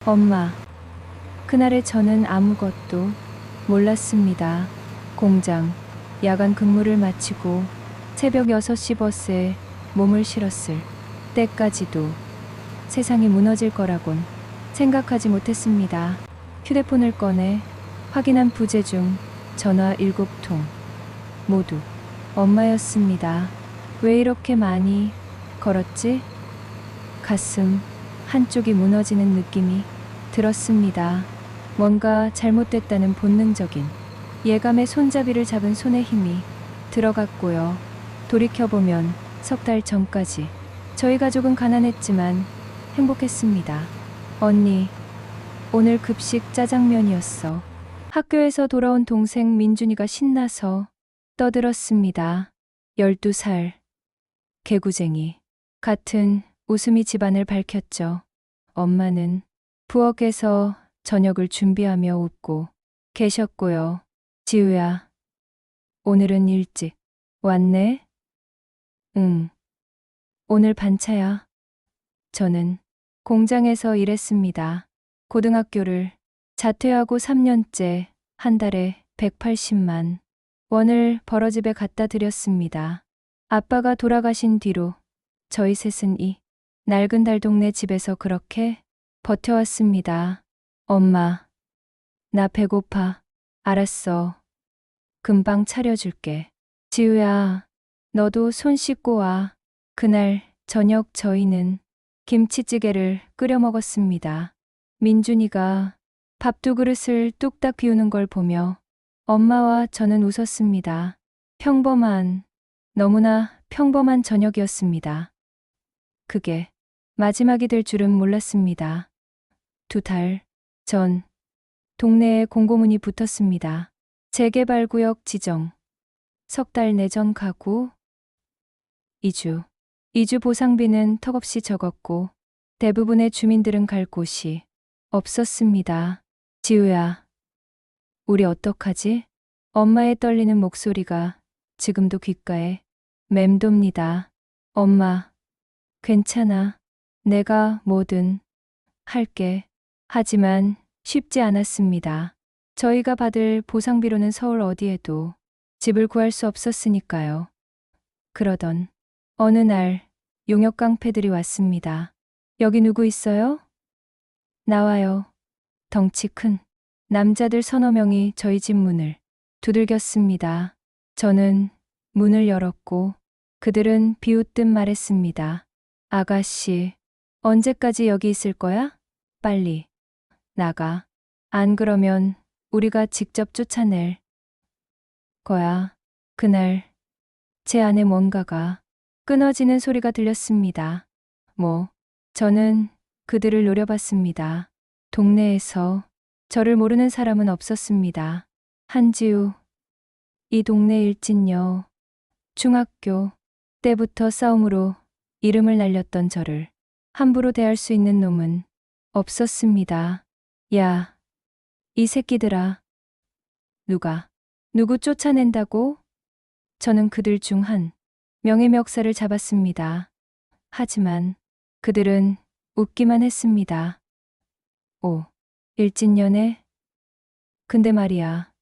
엄마, 그날의 저는 아무것도 몰랐습니다. 공장, 야간 근무를 마치고 새벽 6시 버스에 몸을 실었을 때까지도 세상이 무너질 거라곤 생각하지 못했습니다. 휴대폰을 꺼내 확인한 부재 중 전화 7통. 모두 엄마였습니다. 왜 이렇게 많이 걸었지? 가슴 한쪽이 무너지는 느낌이 들었습니다. 뭔가 잘못됐다는 본능적인 예감에 손잡이를 잡은 손에 힘이 들어갔고요. 돌이켜보면 3달 전까지 저희 가족은 가난했지만 행복했습니다. 언니, 오늘 급식 짜장면이었어. 학교에서 돌아온 동생 민준이가 신나서 떠들었습니다. 12살, 개구쟁이. 같은 웃음이 집안을 밝혔죠. 엄마는 부엌에서 저녁을 준비하며 웃고 계셨고요. 지우야, 오늘은 일찍 왔네? 응, 오늘 반차야. 저는 공장에서 일했습니다. 고등학교를 자퇴하고 3년째 한 달에 180만 원을 벌어집에 갖다 드렸습니다. 아빠가 돌아가신 뒤로 저희 셋은 이 낡은 달 동네 집에서 그렇게 버텨왔습니다. 엄마, 나 배고파. 알았어. 금방 차려줄게. 지우야, 너도 손 씻고 와. 그날 저녁 저희는 김치찌개를 끓여 먹었습니다. 민준이가 밥 2그릇을 뚝딱 비우는 걸 보며 엄마와 저는 웃었습니다. 평범한, 너무나 평범한 저녁이었습니다. 그게 마지막이 될 줄은 몰랐습니다. 2달 전 동네에 공고문이 붙었습니다. 재개발구역 지정, 3달 내전 가구, 이주 보상비는 턱없이 적었고 대부분의 주민들은 갈 곳이 없었습니다. 지우야, 우리 어떡하지? 엄마의 떨리는 목소리가 지금도 귓가에 맴돕니다. 엄마, 괜찮아. 내가 뭐든 할게. 하지만 쉽지 않았습니다. 저희가 받을 보상비로는 서울 어디에도 집을 구할 수 없었으니까요. 그러던 어느 날 용역 깡패들이 왔습니다. 여기 누구 있어요? 나와요. 덩치 큰 남자들 3~4명이 저희 집 문을 두들겼습니다. 저는 문을 열었고 그들은 비웃듯 말했습니다. 아가씨, 언제까지 여기 있을 거야? 빨리 나가. 안 그러면 우리가 직접 쫓아낼 거야. 그날 제 안에 뭔가가 끊어지는 소리가 들렸습니다. 저는 그들을 노려봤습니다. 동네에서 저를 모르는 사람은 없었습니다. 한지우, 이 동네 일진녀, 중학교 때부터 싸움으로 이름을 날렸던 저를 함부로 대할 수 있는 놈은 없었습니다. 야, 이 새끼들아. 누구 쫓아낸다고? 저는 그들 중 한 명의 멱살을 잡았습니다. 하지만 그들은 웃기만 했습니다. 오, 일진년에? 근데 말이야.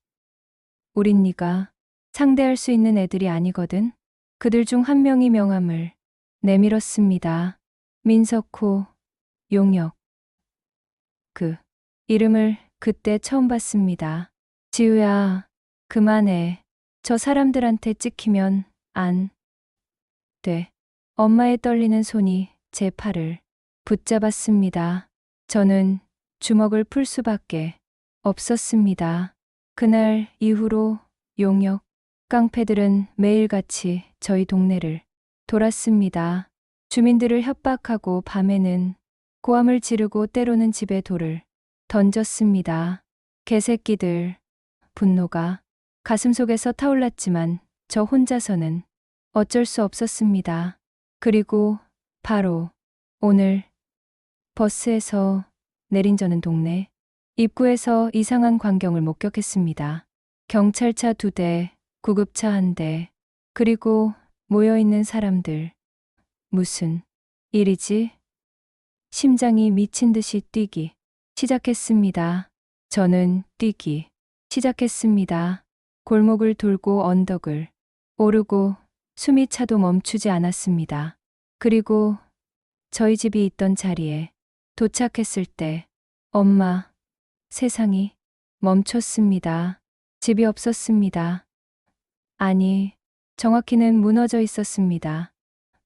우린 네가 상대할 수 있는 애들이 아니거든. 그들 중 한 명이 명함을 내밀었습니다. 민석호, 용역. 그 이름을 그때 처음 봤습니다. 지우야, 그만해. 저 사람들한테 찍히면 안 돼. 엄마의 떨리는 손이 제 팔을 붙잡았습니다. 저는 주먹을 풀 수밖에 없었습니다. 그날 이후로 용역 깡패들은 매일같이 저희 동네를 돌았습니다. 주민들을 협박하고 밤에는 고함을 지르고 때로는 집에 돌을 던졌습니다. 개새끼들. 분노가 가슴속에서 타올랐지만 저 혼자서는 어쩔 수 없었습니다. 그리고 바로 오늘 버스에서 내린 저는 동네 입구에서 이상한 광경을 목격했습니다. 경찰차 2대, 구급차 1대, 그리고 모여있는 사람들. 무슨 일이지? 심장이 미친 듯이 뛰기 시작했습니다. 저는 뛰기 시작했습니다. 골목을 돌고 언덕을 오르고 숨이 차도 멈추지 않았습니다. 그리고 저희 집이 있던 자리에 도착했을 때 엄마, 세상이 멈췄습니다. 집이 없었습니다. 아니, 정확히는 무너져 있었습니다.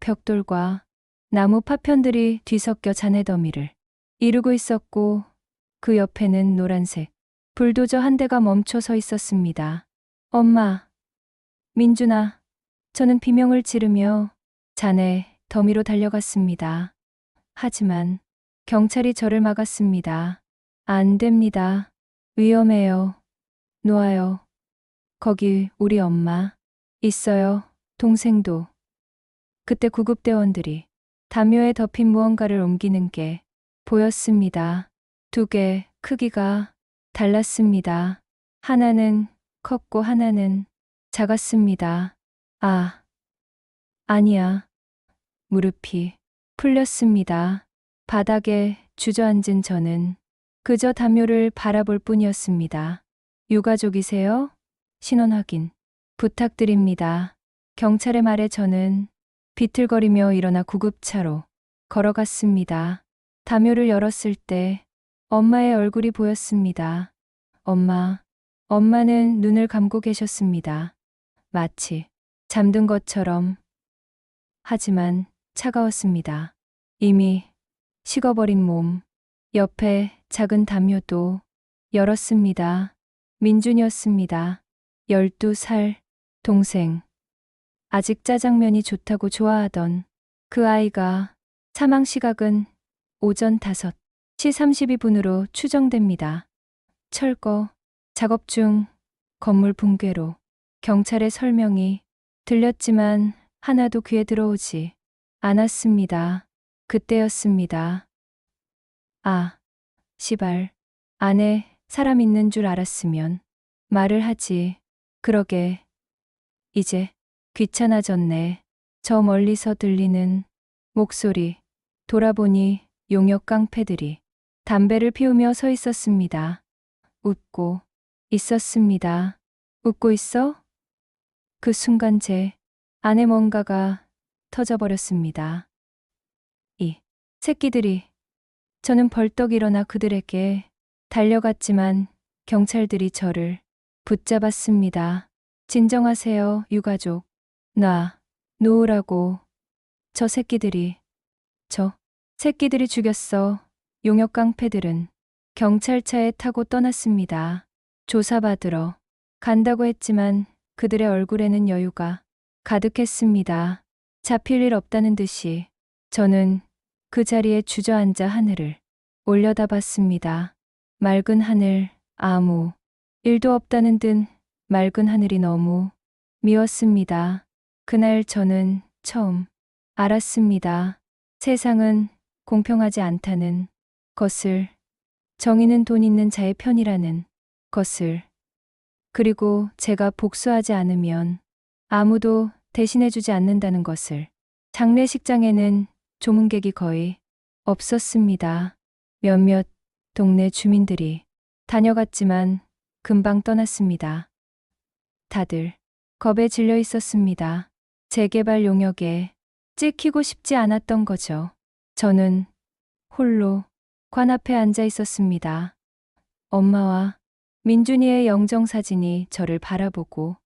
벽돌과 나무 파편들이 뒤섞여 잔해더미를 이루고 있었고 그 옆에는 노란색 불도저 한 대가 멈춰 서 있었습니다. 엄마, 민준아, 저는 비명을 지르며 잔해 더미로 달려갔습니다. 하지만 경찰이 저를 막았습니다. 안 됩니다. 위험해요. 놓아요. 거기 우리 엄마 있어요. 동생도. 그때 구급대원들이 담요에 덮인 무언가를 옮기는 게 보였습니다. 두 개 크기가 달랐습니다. 하나는 컸고 하나는 작았습니다. 아, 아니야. 무릎이 풀렸습니다. 바닥에 주저앉은 저는 그저 담요를 바라볼 뿐이었습니다. 유가족이세요? 신원 확인 부탁드립니다. 경찰의 말에 저는 비틀거리며 일어나 구급차로 걸어갔습니다. 담요를 열었을 때 엄마의 얼굴이 보였습니다. 엄마는 눈을 감고 계셨습니다. 마치 잠든 것처럼. 하지만 차가웠습니다. 이미 식어버린 몸. 옆에 작은 담요도 열었습니다. 민준이었습니다. 12살 동생. 아직 짜장면이 좋다고 좋아하던 그 아이가 사망 시각은 오전 5시 32분으로 추정됩니다. 철거 작업 중 건물 붕괴로 경찰의 설명이 들렸지만 하나도 귀에 들어오지 않았습니다. 그때였습니다. 아, 시발. 안에 사람 있는 줄 알았으면 말을 하지. 그러게. 이제 귀찮아졌네. 저 멀리서 들리는 목소리. 돌아보니 용역 깡패들이 담배를 피우며 서 있었습니다. 웃고 있었습니다. 웃고 있어? 그 순간 제 안에 뭔가가 터져버렸습니다. 이 새끼들이. 저는 벌떡 일어나 그들에게 달려갔지만 경찰들이 저를 붙잡았습니다. 진정하세요, 유가족. 놓으라고. 저 새끼들이 죽였어. 용역 깡패들은 경찰차에 타고 떠났습니다. 조사받으러 간다고 했지만 그들의 얼굴에는 여유가 가득했습니다. 잡힐 일 없다는 듯이 저는 그 자리에 주저앉아 하늘을 올려다봤습니다. 맑은 하늘, 아무 일도 없다는 듯 맑은 하늘이 너무 미웠습니다. 그날 저는 처음 알았습니다. 세상은 공평하지 않다는 것을, 정의는 돈 있는 자의 편이라는 것을, 그리고 제가 복수하지 않으면 아무도 대신해주지 않는다는 것을. 장례식장에는 조문객이 거의 없었습니다. 몇몇 동네 주민들이 다녀갔지만 금방 떠났습니다. 다들 겁에 질려 있었습니다. 재개발 용역에 찍히고 싶지 않았던 거죠. 저는 홀로 관 앞에 앉아 있었습니다. 엄마와 민준이의 영정사진이 저를 바라보고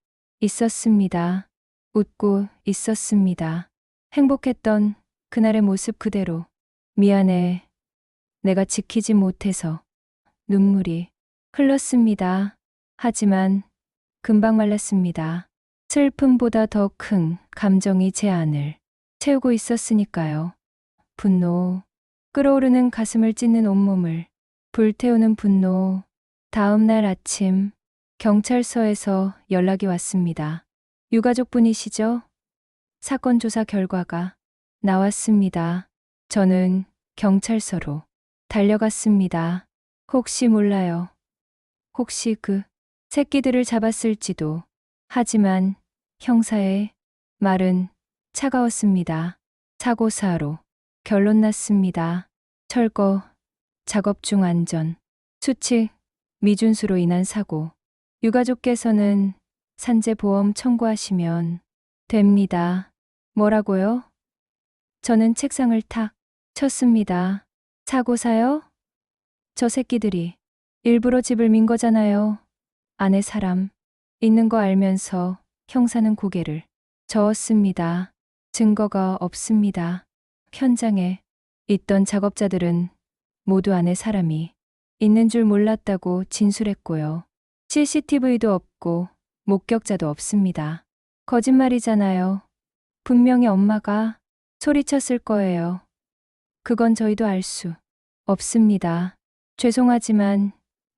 있었습니다. 웃고 있었습니다. 행복했던 그날의 모습 그대로. 미안해. 내가 지키지 못해서. 눈물이 흘렀습니다. 하지만 금방 말랐습니다. 슬픔보다 더 큰 감정이 제 안을 채우고 있었으니까요. 분노. 끓어오르는 가슴을 찢는 온몸을 불태우는 분노. 다음 날 아침 경찰서에서 연락이 왔습니다. 유가족분이시죠? 사건 조사 결과가 나왔습니다. 저는 경찰서로 달려갔습니다. 혹시 몰라요. 혹시 그 새끼들을 잡았을지도. 하지만 형사의 말은 차가웠습니다. 사고사로 결론 났습니다. 철거 작업 중 안전, 수칙, 미준수로 인한 사고. 유가족께서는 산재보험 청구하시면 됩니다. 뭐라고요? 저는 책상을 탁 쳤습니다. 사고사요? 저 새끼들이 일부러 집을 민 거잖아요. 안에 사람 있는 거 알면서 형사는 고개를 저었습니다. 증거가 없습니다. 현장에 있던 작업자들은 모두 안에 사람이 있는 줄 몰랐다고 진술했고요. CCTV도 없고 목격자도 없습니다. 거짓말이잖아요. 분명히 엄마가 소리쳤을 거예요. 그건 저희도 알 수 없습니다. 죄송하지만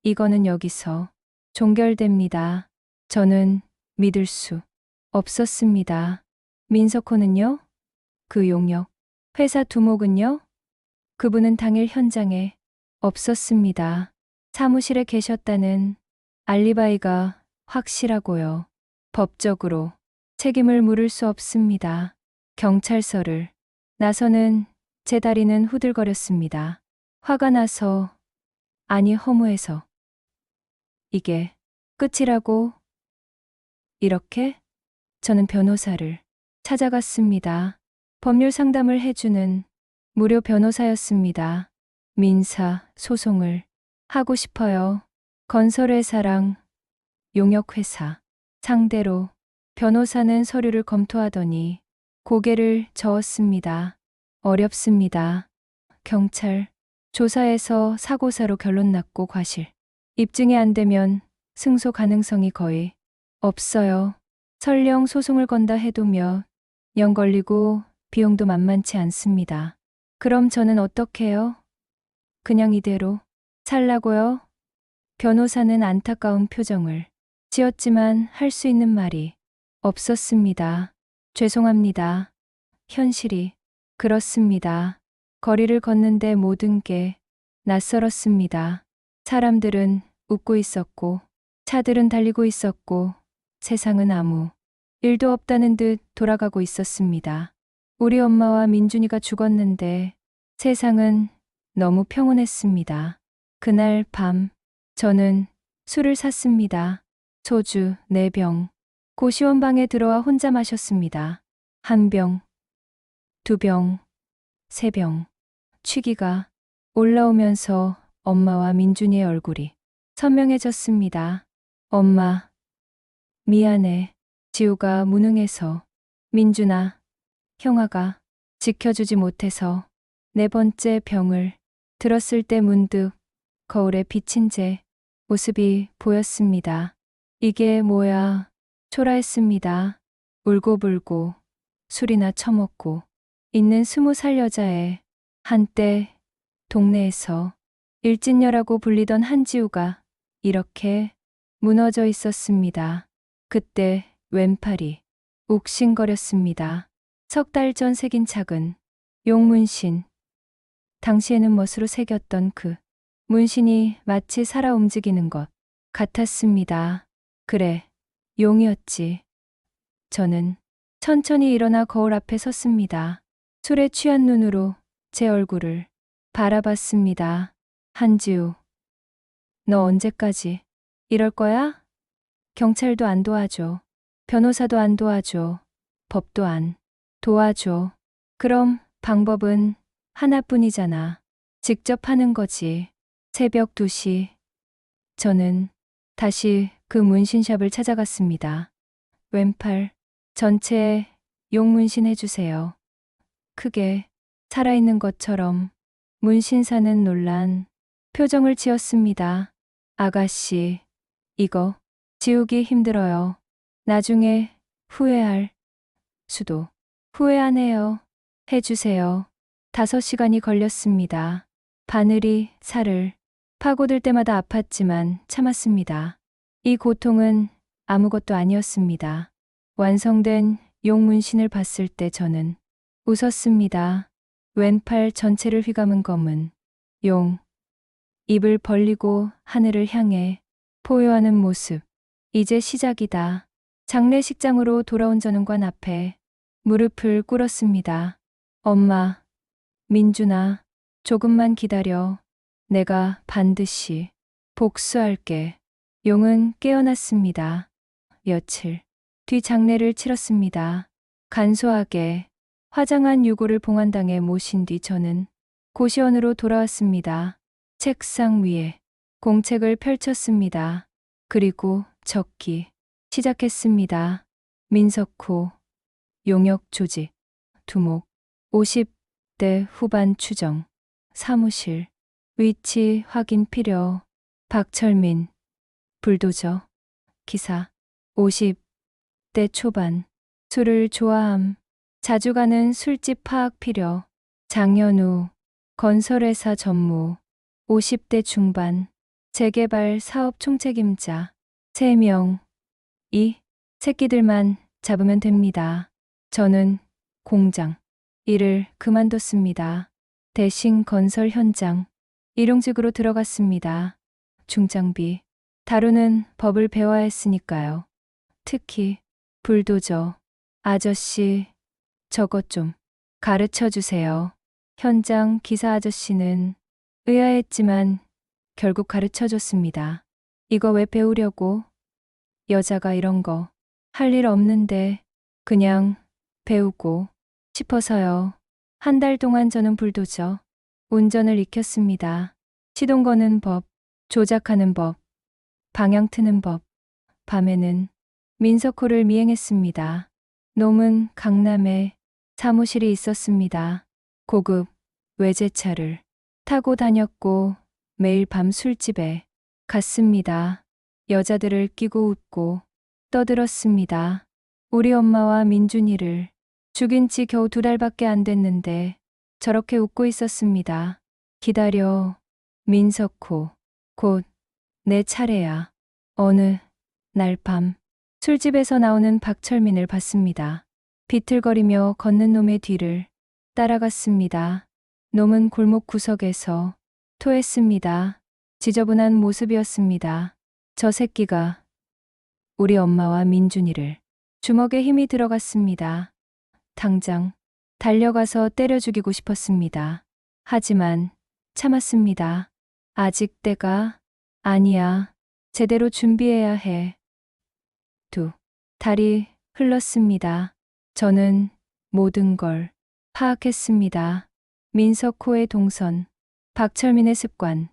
이거는 여기서 종결됩니다. 저는 믿을 수 없었습니다. 민석호는요? 그 용역 회사 두목은요? 그분은 당일 현장에 없었습니다. 사무실에 계셨다는 알리바이가 확실하고요. 법적으로 책임을 물을 수 없습니다. 경찰서를 나서는 제 다리는 후들거렸습니다. 화가 나서, 아니 허무해서. 이게 끝이라고? 이렇게? 저는 변호사를 찾아갔습니다. 법률 상담을 해주는 무료 변호사였습니다. 민사 소송을 하고 싶어요. 건설회사랑 용역회사 상대로. 변호사는 서류를 검토하더니 고개를 저었습니다. 어렵습니다. 경찰 조사에서 사고사로 결론 났고 과실 입증이 안 되면 승소 가능성이 거의 없어요. 설령 소송을 건다 해도 몇 년 걸리고 비용도 만만치 않습니다. 그럼 저는 어떡해요? 그냥 이대로 살라고요? 변호사는 안타까운 표정을 지었지만 할 수 있는 말이 없었습니다. 죄송합니다. 현실이 그렇습니다. 거리를 걷는데 모든 게 낯설었습니다. 사람들은 웃고 있었고, 차들은 달리고 있었고, 세상은 아무 일도 없다는 듯 돌아가고 있었습니다. 우리 엄마와 민준이가 죽었는데 세상은 너무 평온했습니다. 그날 밤 저는 술을 샀습니다. 소주 4병. 고시원 방에 들어와 혼자 마셨습니다. 1병, 2병, 3병. 취기가 올라오면서 엄마와 민준이의 얼굴이 선명해졌습니다. 엄마, 미안해. 지우가 무능해서. 민준아, 형아가 지켜주지 못해서. 4번째 병을 들었을 때 문득 거울에 비친 제 모습이 보였습니다. 이게 뭐야? 초라했습니다. 울고불고 술이나 처먹고 있는 20살 여자애. 한때 동네에서 일진녀라고 불리던 한지우가 이렇게 무너져 있었습니다. 그때 왼팔이 욱신거렸습니다. 3달 전 새긴 작은 용문신. 당시에는 멋으로 새겼던 그 문신이 마치 살아 움직이는 것 같았습니다. 그래, 용이었지. 저는 천천히 일어나 거울 앞에 섰습니다. 술에 취한 눈으로 제 얼굴을 바라봤습니다. 한지우, 너 언제까지 이럴 거야? 경찰도 안 도와줘. 변호사도 안 도와줘. 법도 안 도와줘. 그럼 방법은 하나뿐이잖아. 직접 하는 거지. 새벽 2시. 저는 다시 그 문신샵을 찾아갔습니다. 왼팔 전체에 용문신 해주세요. 크게 살아있는 것처럼. 문신사는 놀란 표정을 지었습니다. 아가씨, 이거 지우기 힘들어요. 나중에 후회할 수도. 후회하네요. 해주세요. 5시간이 걸렸습니다. 바늘이 살을 파고들 때마다 아팠지만 참았습니다. 이 고통은 아무것도 아니었습니다. 완성된 용문신을 봤을 때 저는 웃었습니다. 왼팔 전체를 휘감은 검은 용. 입을 벌리고 하늘을 향해 포효하는 모습. 이제 시작이다. 장례식장으로 돌아온 전은관 앞에 무릎을 꿇었습니다. 엄마, 민준아, 조금만 기다려. 내가 반드시 복수할게. 용은 깨어났습니다. 며칠 뒤 장례를 치렀습니다. 간소하게 화장한 유고를 봉안당에 모신 뒤 저는 고시원으로 돌아왔습니다. 책상 위에 공책을 펼쳤습니다. 그리고 적기 시작했습니다. 민석호, 용역 조직, 두목, 50대 후반 추정, 사무실, 위치 확인 필요, 박철민, 불도저, 기사, 50대 초반, 술을 좋아함, 자주 가는 술집 파악 필요, 장현우, 건설회사 전무, 50대 중반, 재개발 사업 총책임자, 3명, 이 새끼들만 잡으면 됩니다. 저는 공장 일을 그만뒀습니다. 대신 건설 현장 일용직으로 들어갔습니다. 중장비 다루는 법을 배워야 했으니까요. 특히 불도저 아저씨 저것 좀 가르쳐 주세요. 현장 기사 아저씨는 의아했지만 결국 가르쳐 줬습니다. 이거 왜 배우려고? 여자가 이런 거 할 일 없는데 그냥 배우고 싶어서요. 한 달 동안 저는 불도저 운전을 익혔습니다. 시동 거는 법, 조작하는 법, 방향 트는 법. 밤에는 민석호를 미행했습니다. 놈은 강남에 사무실이 있었습니다. 고급 외제차를 타고 다녔고 매일 밤 술집에 갔습니다. 여자들을 끼고 웃고 떠들었습니다. 우리 엄마와 민준이를 죽인 지 겨우 2달밖에 안 됐는데 저렇게 웃고 있었습니다. 기다려, 민석호. 곧 내 차례야. 어느 날 밤 술집에서 나오는 박철민을 봤습니다. 비틀거리며 걷는 놈의 뒤를 따라갔습니다. 놈은 골목 구석에서 토했습니다. 지저분한 모습이었습니다. 저 새끼가 우리 엄마와 민준이를 주먹에 힘이 들어갔습니다. 당장 달려가서 때려 죽이고 싶었습니다. 하지만 참았습니다. 아직 때가 아니야. 제대로 준비해야 해. 2달이 흘렀습니다. 저는 모든 걸 파악했습니다. 민석호의 동선, 박철민의 습관,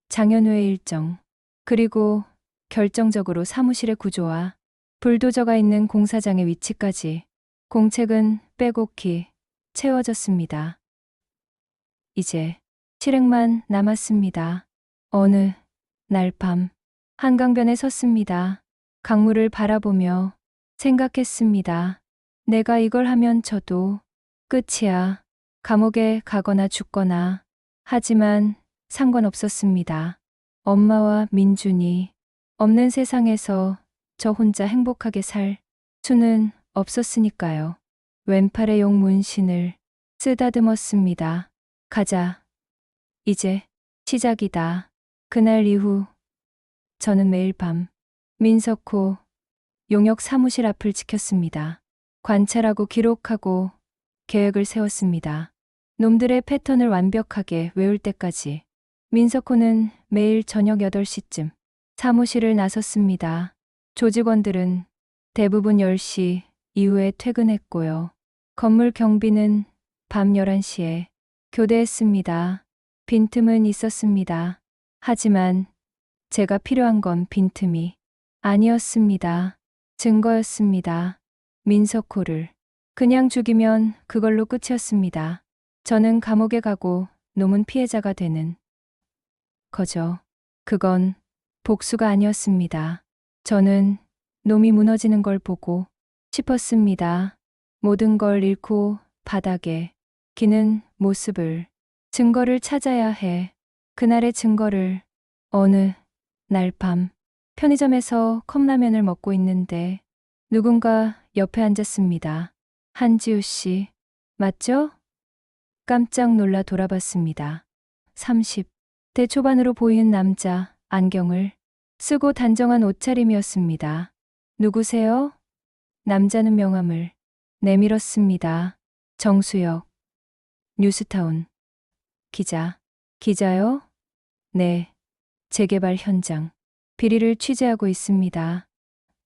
장현우의 일정, 그리고 결정적으로 사무실의 구조와 불도저가 있는 공사장의 위치까지 공책은 빼곡히 채워졌습니다. 이제 실행만 남았습니다. 어느 날 밤 한강변에 섰습니다. 강물을 바라보며 생각했습니다. 내가 이걸 하면 저도 끝이야. 감옥에 가거나 죽거나. 하지만 상관없었습니다. 엄마와 민준이 없는 세상에서 저 혼자 행복하게 살 수는 없었으니까요. 왼팔에 용 문신을 쓰다듬었습니다. 가자. 이제 시작이다. 그날 이후 저는 매일 밤 민석호 용역 사무실 앞을 지켰습니다. 관찰하고 기록하고 계획을 세웠습니다. 놈들의 패턴을 완벽하게 외울 때까지. 민석호는 매일 저녁 8시쯤 사무실을 나섰습니다. 조직원들은 대부분 10시 이후에 퇴근했고요. 건물 경비는 밤 11시에 교대했습니다. 빈틈은 있었습니다. 하지만 제가 필요한 건 빈틈이 아니었습니다. 증거였습니다. 민석호를 그냥 죽이면 그걸로 끝이었습니다. 저는 감옥에 가고 놈은 피해자가 되는 거죠. 그건 복수가 아니었습니다. 저는 놈이 무너지는 걸 보고 싶었습니다. 모든 걸 잃고 바닥에 기는 모습을, 증거를 찾아야 해. 그날의 증거를. 어느 날 밤 편의점에서 컵라면을 먹고 있는데 누군가 옆에 앉았습니다. 한지우 씨, 맞죠? 깜짝 놀라 돌아봤습니다. 30대 초반으로 보이는 남자, 안경을 쓰고 단정한 옷차림이었습니다. 누구세요? 남자는 명함을 내밀었습니다. 정수혁, 뉴스타운 기자. 기자요? 네, 재개발 현장. 비리를 취재하고 있습니다.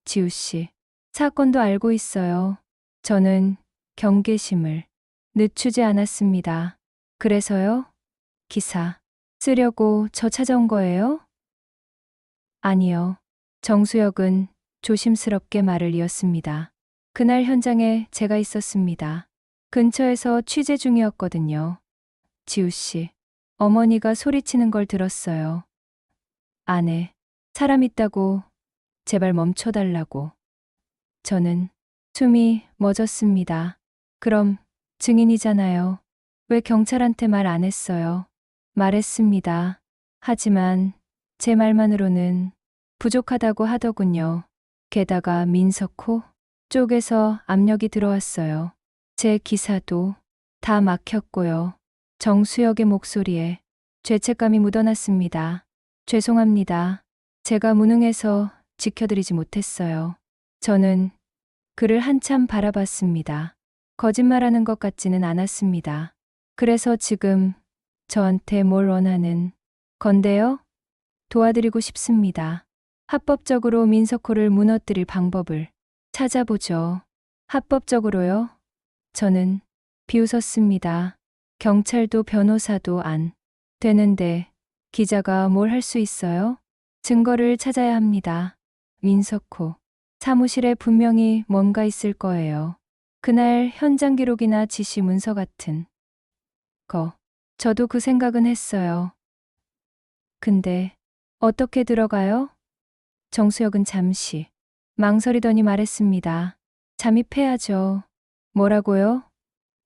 지우 씨, 사건도 알고 있어요. 저는 경계심을 늦추지 않았습니다. 그래서요? 기사 쓰려고 저 찾아온 거예요? 아니요. 정수혁은 조심스럽게 말을 이었습니다. 그날 현장에 제가 있었습니다. 근처에서 취재 중이었거든요. 지우 씨, 어머니가 소리치는 걸 들었어요. 안에 사람 있다고 제발 멈춰달라고. 저는 숨이 멎었습니다. 그럼 증인이잖아요. 왜 경찰한테 말 안 했어요? 말했습니다. 하지만 제 말만으로는 부족하다고 하더군요. 게다가 민석호 쪽에서 압력이 들어왔어요. 제 기사도 다 막혔고요. 정수혁의 목소리에 죄책감이 묻어났습니다. 죄송합니다. 제가 무능해서 지켜드리지 못했어요. 저는 그를 한참 바라봤습니다. 거짓말하는 것 같지는 않았습니다. 그래서 지금 저한테 뭘 원하는 건데요? 도와드리고 싶습니다. 합법적으로 민석호를 무너뜨릴 방법을 찾아보죠. 합법적으로요? 저는 비웃었습니다. 경찰도 변호사도 안 되는데 기자가 뭘 할 수 있어요? 증거를 찾아야 합니다. 민석호. 사무실에 분명히 뭔가 있을 거예요. 그날 현장 기록이나 지시 문서 같은 거. 저도 그 생각은 했어요. 근데 어떻게 들어가요? 정수혁은 잠시 망설이더니 말했습니다. 잠입해야죠. 뭐라고요?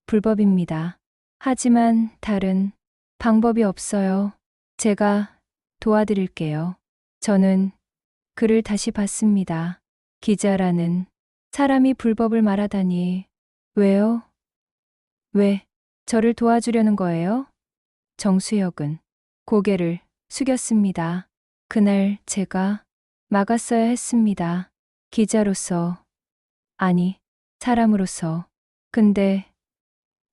불법입니다. 하지만 다른 방법이 없어요. 제가 도와드릴게요. 저는 그를 다시 봤습니다. 기자라는 사람이 불법을 말하다니. 왜요? 왜 저를 도와주려는 거예요? 정수혁은 고개를 숙였습니다. 그날 제가 막았어야 했습니다. 기자로서, 아니, 사람으로서. 근데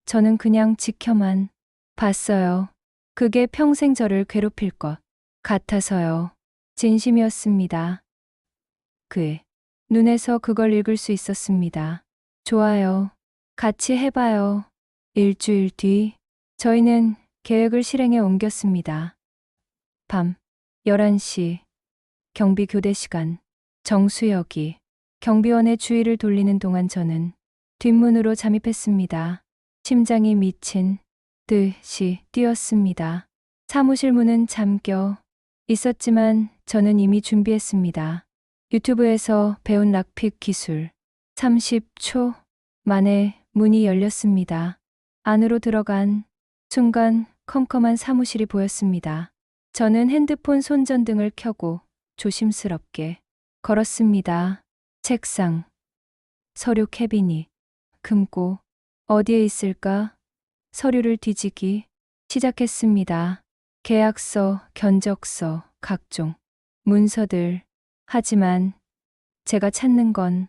저는 그냥 지켜만 봤어요. 그게 평생 저를 괴롭힐 것 같아서요. 진심이었습니다. 그의 눈에서 그걸 읽을 수 있었습니다. 좋아요. 같이 해봐요. 일주일 뒤 저희는 계획을 실행에 옮겼습니다. 밤 11시 경비 교대 시간. 정수혁이 경비원의 주의를 돌리는 동안 저는 뒷문으로 잠입했습니다. 심장이 미친 듯이 뛰었습니다. 사무실 문은 잠겨 있었지만 저는 이미 준비했습니다. 유튜브에서 배운 락픽 기술. 30초 만에 문이 열렸습니다. 안으로 들어간 순간 컴컴한 사무실이 보였습니다. 저는 핸드폰 손전등을 켜고 조심스럽게 걸었습니다. 책상, 서류 캐비닛, 금고, 어디에 있을까? 서류를 뒤지기 시작했습니다. 계약서, 견적서, 각종 문서들. 하지만 제가 찾는 건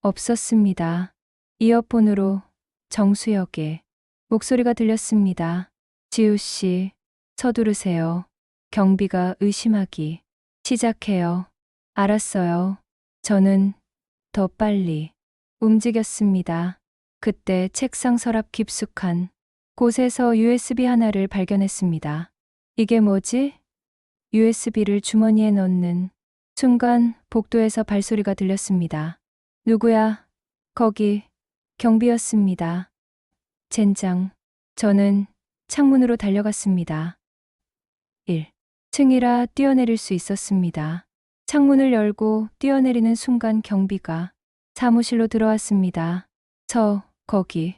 없었습니다. 이어폰으로 정수혁의 목소리가 들렸습니다. 지우 씨, 서두르세요. 경비가 의심하기 시작해요. 알았어요. 저는 더 빨리 움직였습니다. 그때 책상 서랍 깊숙한 곳에서 USB 하나를 발견했습니다. 이게 뭐지? USB를 주머니에 넣는 순간 복도에서 발소리가 들렸습니다. 누구야? 거기 경비였습니다. 젠장. 저는 창문으로 달려갔습니다. 1층이라 뛰어내릴 수 있었습니다. 창문을 열고 뛰어내리는 순간 경비가 사무실로 들어왔습니다. 거기,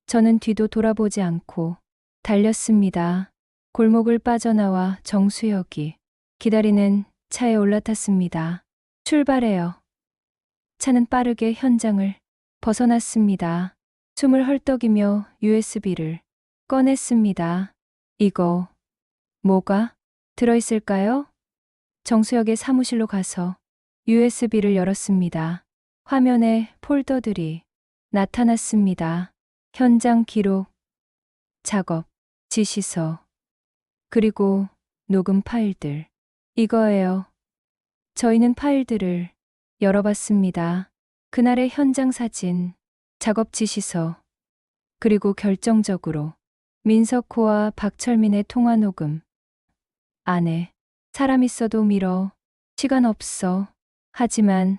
저는 뒤도 돌아보지 않고 달렸습니다. 골목을 빠져나와 정수혁이 기다리는 차에 올라탔습니다. 출발해요. 차는 빠르게 현장을 벗어났습니다. 숨을 헐떡이며 USB를 꺼냈습니다. 이거 뭐가 들어있을까요? 정수혁의 사무실로 가서 USB를 열었습니다. 화면에 폴더들이 나타났습니다. 현장 기록, 작업, 지시서, 그리고 녹음 파일들. 이거예요. 저희는 파일들을 열어봤습니다. 그날의 현장 사진, 작업 지시서, 그리고 결정적으로 민석호와 박철민의 통화 녹음. 안에 사람 있어도 밀어. 시간 없어. 하지만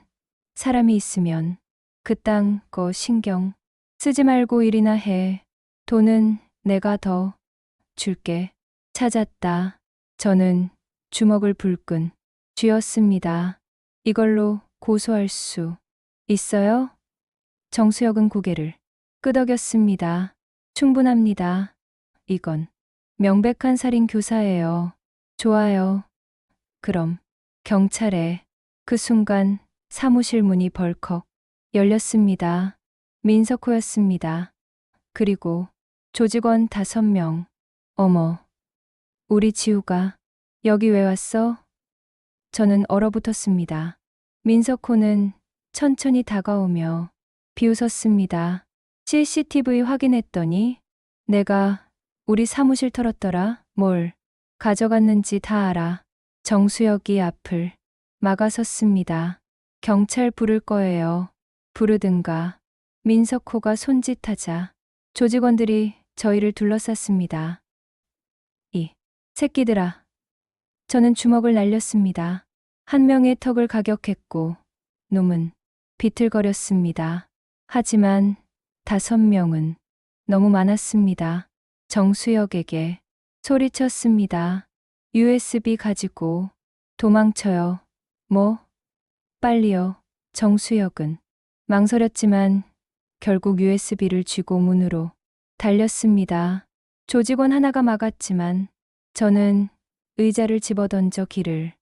사람이 있으면 그딴 거 신경 쓰지 말고 일이나 해. 돈은 내가 더 줄게. 찾았다. 저는 주먹을 불끈 쥐었습니다. 이걸로 고소할 수 있어요? 정수혁은 고개를 끄덕였습니다. 충분합니다. 이건 명백한 살인 교사예요. 좋아요. 그럼 경찰에. 그 순간 사무실 문이 벌컥 열렸습니다. 민석호였습니다. 그리고 조직원 5명. 어머, 우리 지우가 여기 왜 왔어? 저는 얼어붙었습니다. 민석호는 천천히 다가오며 비웃었습니다. CCTV 확인했더니 내가 우리 사무실 털었더라. 뭘 가져갔는지 다 알아. 정수혁이 앞을 막아섰습니다. 경찰 부를 거예요. 부르든가. 민석호가 손짓하자 조직원들이 저희를 둘러쌌습니다. 이 새끼들아. 저는 주먹을 날렸습니다. 한 명의 턱을 가격했고 놈은 비틀거렸습니다. 하지만 5명은 너무 많았습니다. 정수혁에게 소리쳤습니다. USB 가지고 도망쳐요. 뭐? 빨리요. 정수혁은 망설였지만 결국 USB를 쥐고 문으로 달렸습니다. 조직원 하나가 막았지만 저는 의자를 집어던져 길을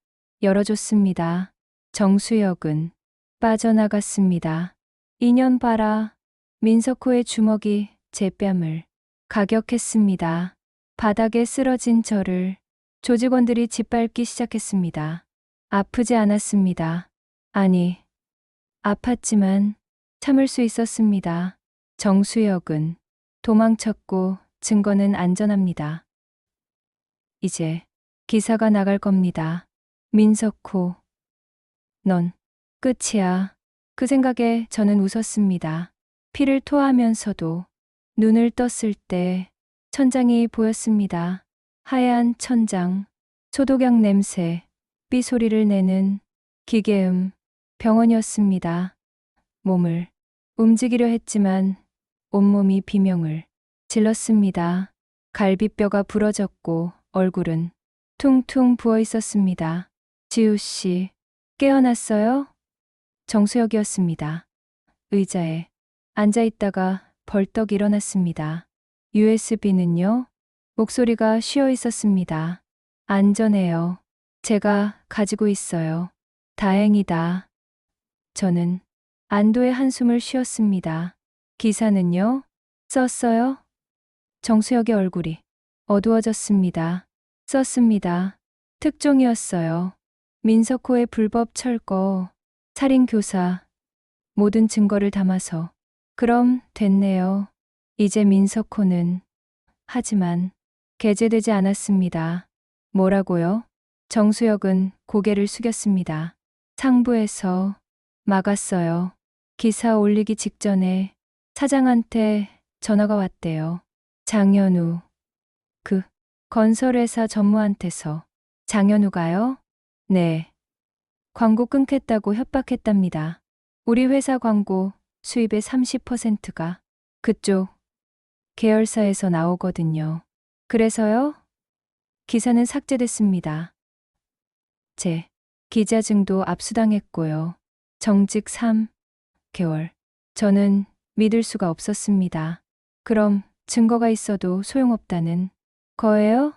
열어줬습니다. 정수혁은 빠져나갔습니다. 인연 봐라. 민석호의 주먹이 제 뺨을 가격했습니다. 바닥에 쓰러진 저를 조직원들이 짓밟기 시작했습니다. 아프지 않았습니다. 아니, 아팠지만 참을 수 있었습니다. 정수혁은 도망쳤고 증거는 안전합니다. 이제 기사가 나갈 겁니다. 민석호, 넌 끝이야. 그 생각에 저는 웃었습니다. 피를 토하면서도 눈을 떴을 때 천장이 보였습니다. 하얀 천장, 소독약 냄새, 삐소리를 내는 기계음, 병원이었습니다. 몸을 움직이려 했지만 온몸이 비명을 질렀습니다. 갈비뼈가 부러졌고 얼굴은 퉁퉁 부어 있었습니다. 지우 씨, 깨어났어요? 정수혁이었습니다. 의자에 앉아 있다가 벌떡 일어났습니다. USB는요? 목소리가 쉬어 있었습니다. 안전해요. 제가 가지고 있어요. 다행이다. 저는 안도의 한숨을 쉬었습니다. 기사는요? 썼어요? 정수혁의 얼굴이 어두워졌습니다. 썼습니다. 특종이었어요. 민석호의 불법 철거, 살인 교사, 모든 증거를 담아서. 그럼 됐네요. 이제 민석호는. 하지만 게재되지 않았습니다. 뭐라고요? 정수혁은 고개를 숙였습니다. 상부에서 막았어요. 기사 올리기 직전에 사장한테 전화가 왔대요. 장현우, 그 건설회사 전무한테서. 장현우가요? 네. 광고 끊겠다고 협박했답니다. 우리 회사 광고 수입의 30%가 그쪽 계열사에서 나오거든요. 그래서요? 기사는 삭제됐습니다. 제 기자증도 압수당했고요. 정직 3개월. 저는 믿을 수가 없었습니다. 그럼 증거가 있어도 소용없다는 거예요?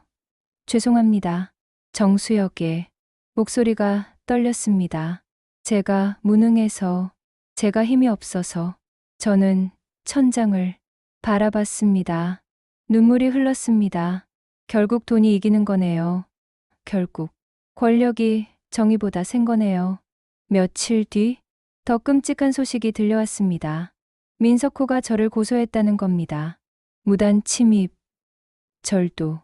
죄송합니다. 정수혁의 목소리가 떨렸습니다. 제가 무능해서, 제가 힘이 없어서. 저는 천장을 바라봤습니다. 눈물이 흘렀습니다. 결국 돈이 이기는 거네요. 결국 권력이 정의보다 센 거네요. 며칠 뒤 더 끔찍한 소식이 들려왔습니다. 민석호가 저를 고소했다는 겁니다. 무단 침입, 절도,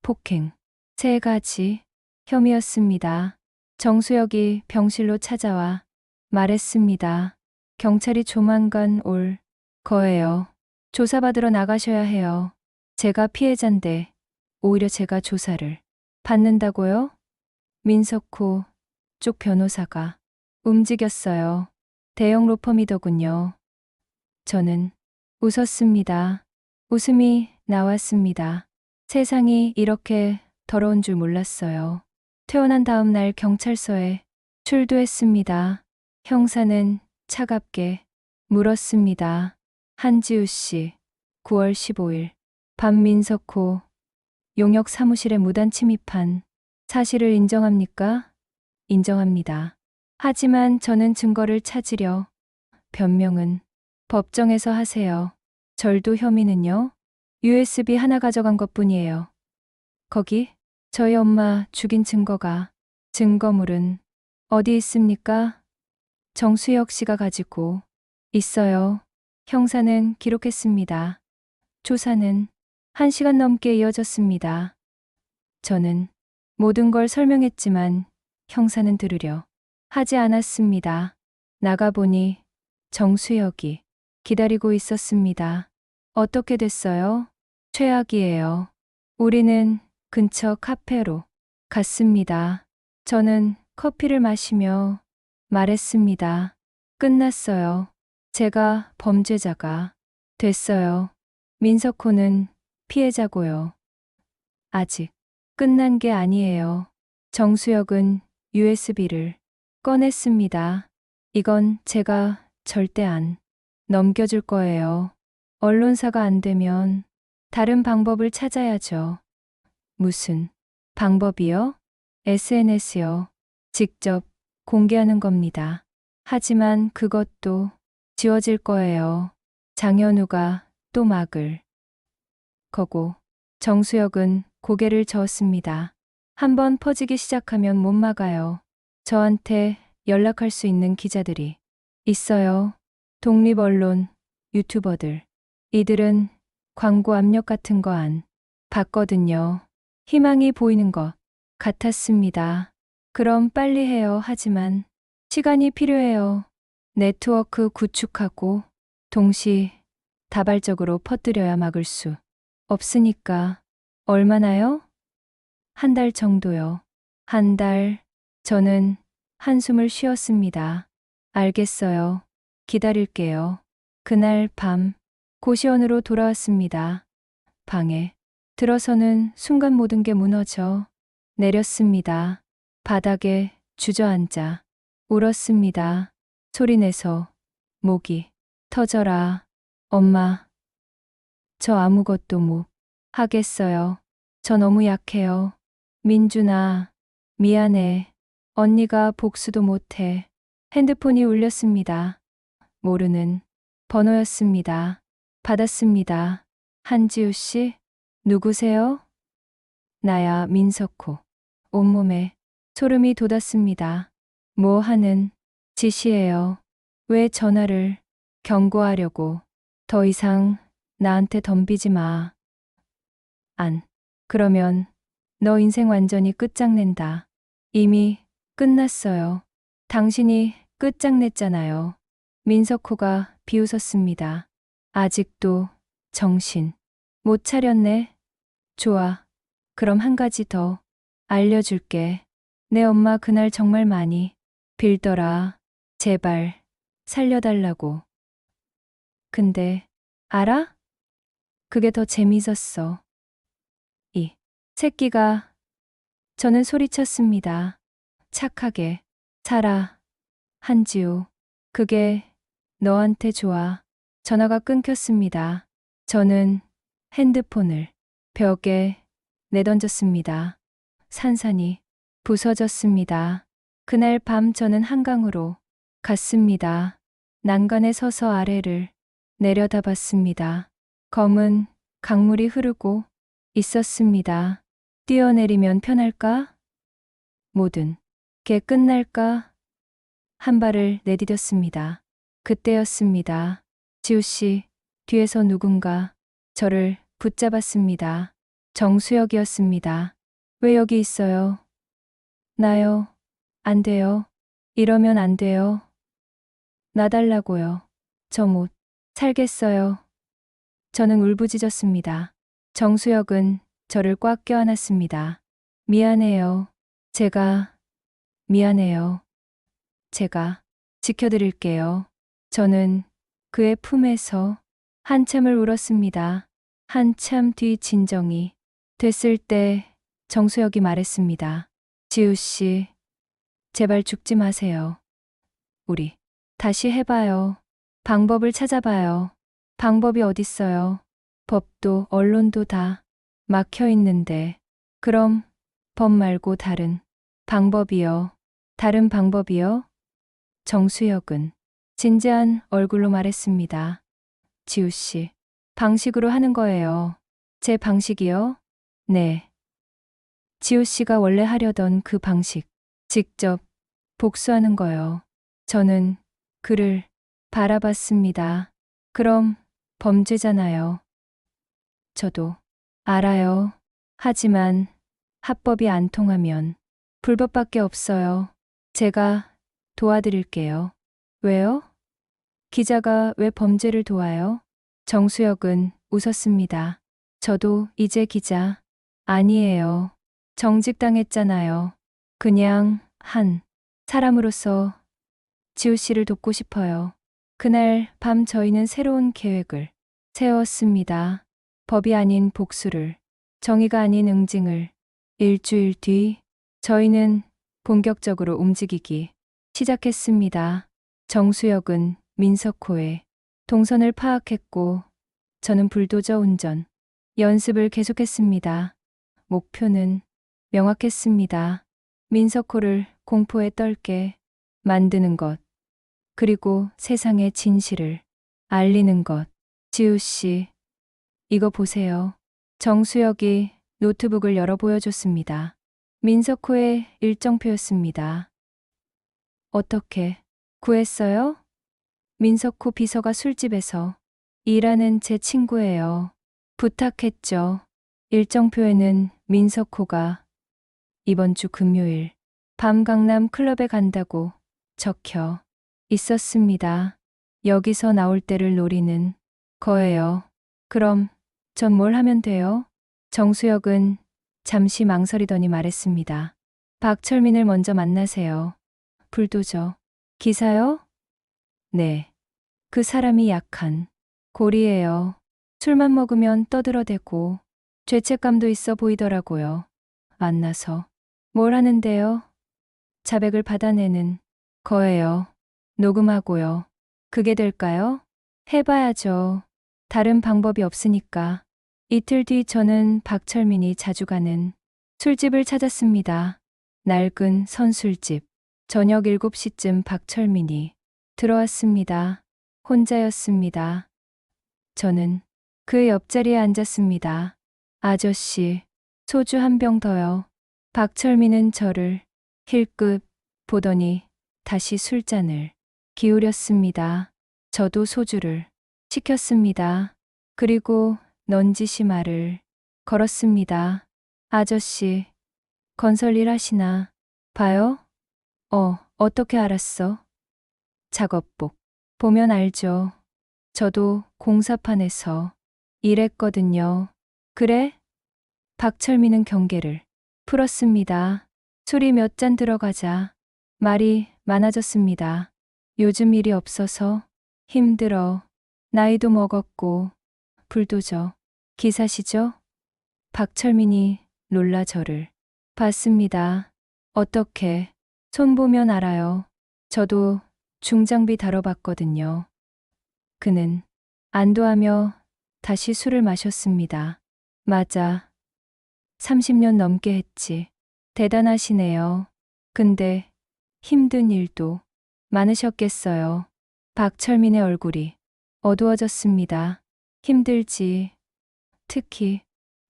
폭행, 3가지 혐의였습니다. 정수혁이 병실로 찾아와 말했습니다. 경찰이 조만간 올 거예요. 조사받으러 나가셔야 해요. 제가 피해자인데 오히려 제가 조사를 받는다고요? 민석호 쪽 변호사가 움직였어요. 대형 로펌이더군요. 저는 웃었습니다. 웃음이 나왔습니다. 세상이 이렇게 더러운 줄 몰랐어요. 퇴원한 다음 날 경찰서에 출두했습니다. 형사는 차갑게 물었습니다. 한지우 씨, 9월 15일 밤 민석호 용역 사무실에 무단 침입한 사실을 인정합니까? 인정합니다. 하지만 저는 증거를 찾으려 변명은 법정에서 하세요. 절도 혐의는요? USB 하나 가져간 것뿐이에요. 거기 저희 엄마 죽인 증거물은 어디 있습니까? 정수혁 씨가 가지고 있어요. 형사는 기록했습니다. 조사는 1시간 넘게 이어졌습니다. 저는 모든 걸 설명했지만 형사는 들으려 하지 않았습니다. 나가보니 정수혁이 기다리고 있었습니다. 어떻게 됐어요? 최악이에요. 우리는 근처 카페로 갔습니다. 저는 커피를 마시며 말했습니다. 끝났어요. 제가 범죄자가 됐어요. 민석호는 피해자고요. 아직 끝난 게 아니에요. 정수혁은 USB를 꺼냈습니다. 이건 제가 절대 안 넘겨줄 거예요. 언론사가 안 되면 다른 방법을 찾아야죠. 무슨 방법이요? SNS요. 직접 공개하는 겁니다. 하지만 그것도 지워질 거예요. 장현우가 또 막을 거고. 정수혁은 고개를 저었습니다. 한번 퍼지기 시작하면 못 막아요. 저한테 연락할 수 있는 기자들이 있어요. 독립언론, 유튜버들. 이들은 광고 압력 같은 거 안 받거든요. 희망이 보이는 것 같았습니다. 그럼 빨리 해요. 하지만 시간이 필요해요. 네트워크 구축하고 동시 다발적으로 퍼뜨려야 막을 수 없으니까. 얼마나요? 1달 정도요. 1달. 저는 한숨을 쉬었습니다. 알겠어요. 기다릴게요. 그날 밤 고시원으로 돌아왔습니다. 방에 들어서는 순간 모든 게 무너져 내렸습니다. 바닥에 주저앉아 울었습니다. 소리내서 목이 터져라. 엄마, 저 아무것도 못 하겠어요. 저 너무 약해요. 민준아, 미안해. 언니가 복수도 못해. 핸드폰이 울렸습니다. 모르는 번호였습니다. 받았습니다. 한지우 씨? 누구세요? 나야, 민석호. 온몸에 소름이 돋았습니다. 뭐 하는 짓이에요? 왜 전화를 경고하려고? 더 이상 나한테 덤비지 마. 안 그러면 너 인생 완전히 끝장낸다. 이미 끝났어요. 당신이 끝장냈잖아요. 민석호가 비웃었습니다. 아직도 정신 못 차렸네. 좋아. 그럼 한 가지 더 알려줄게. 내 엄마 그날 정말 많이 빌더라. 제발 살려달라고. 근데 알아? 그게 더 재밌었어. 이 새끼가. 저는 소리쳤습니다. 착하게 살아. 한지우. 그게 너한테 좋아. 전화가 끊겼습니다. 저는 핸드폰을 벽에 내던졌습니다. 산산이 부서졌습니다. 그날 밤 저는 한강으로 갔습니다. 난간에 서서 아래를 내려다봤습니다. 검은 강물이 흐르고 있었습니다. 뛰어내리면 편할까? 모든 게 끝날까? 한 발을 내디뎠습니다. 그때였습니다. 지우 씨, 뒤에서 누군가 저를 붙잡았습니다. 정수혁이었습니다. 왜 여기 있어요? 나요. 안 돼요. 이러면 안 돼요. 나달라고요. 저 못 살겠어요. 저는 울부짖었습니다. 정수혁은 저를 꽉 껴안았습니다. 미안해요. 미안해요. 제가 지켜드릴게요. 저는 그의 품에서 한참을 울었습니다. 한참 뒤 진정이 됐을 때 정수혁이 말했습니다. 지우 씨, 제발 죽지 마세요. 우리 다시 해봐요. 방법을 찾아봐요. 방법이 어딨어요. 법도 언론도 다 막혀 있는데. 그럼 법 말고 다른 방법이요. 다른 방법이요? 정수혁은 진지한 얼굴로 말했습니다. 지우 씨, 방식으로 하는 거예요. 제 방식이요? 네. 지우 씨가 원래 하려던 그 방식. 직접 복수하는 거요. 저는 그를 바라봤습니다. 그럼 범죄잖아요. 저도 알아요. 하지만 합법이 안 통하면 불법밖에 없어요. 제가 도와드릴게요. 왜요? 기자가 왜 범죄를 도와요? 정수혁은 웃었습니다. 저도 이제 기자 아니에요. 정직당했잖아요. 그냥 한 사람으로서 지우 씨를 돕고 싶어요. 그날 밤 저희는 새로운 계획을 세웠습니다. 법이 아닌 복수를, 정의가 아닌 응징을. 일주일 뒤 저희는 본격적으로 움직이기 시작했습니다. 정수혁은 민석호의 동선을 파악했고 저는 불도저 운전 연습을 계속했습니다. 목표는 명확했습니다. 민석호를 공포에 떨게 만드는 것, 그리고 세상의 진실을 알리는 것. 지우 씨, 이거 보세요. 정수혁이 노트북을 열어 보여줬습니다. 민석호의 일정표였습니다. 어떻게 구했어요? 민석호 비서가 술집에서 일하는 제 친구예요. 부탁했죠. 일정표에는 민석호가 이번 주 금요일 밤 강남 클럽에 간다고 적혀 있었습니다. 여기서 나올 때를 노리는 거예요. 그럼 전 뭘 하면 돼요? 정수혁은 잠시 망설이더니 말했습니다. 박철민을 먼저 만나세요. 불도저 기사요? 네. 그 사람이 약한 골이에요. 술만 먹으면 떠들어대고 죄책감도 있어 보이더라고요. 만나서 뭘 하는데요? 자백을 받아내는 거예요. 녹음하고요. 그게 될까요? 해봐야죠. 다른 방법이 없으니까. 이틀 뒤 저는 박철민이 자주 가는 술집을 찾았습니다. 낡은 선술집. 저녁 7시쯤 박철민이 들어왔습니다. 혼자였습니다. 저는 그 옆자리에 앉았습니다. 아저씨, 소주 한 병 더요. 박철민은 저를 힐끗 보더니 다시 술잔을 기울였습니다. 저도 소주를 시켰습니다. 그리고 넌지시 말을 걸었습니다. 아저씨, 건설 일 하시나 봐요? 어떻게 알았어? 작업복 보면 알죠. 저도 공사판에서 일했거든요. 그래? 박철민은 경계를 풀었습니다. 술이 몇 잔 들어가자 말이 많아졌습니다. 요즘 일이 없어서 힘들어. 나이도 먹었고. 불도저 기사시죠? 박철민이 놀라 저를 봤습니다. 어떻게? 손 보면 알아요. 저도 중장비 다뤄봤거든요. 그는 안도하며 다시 술을 마셨습니다. 맞아. 30년 넘게 했지. 대단하시네요. 근데 힘든 일도 많으셨겠어요. 박철민의 얼굴이 어두워졌습니다. 힘들지. 특히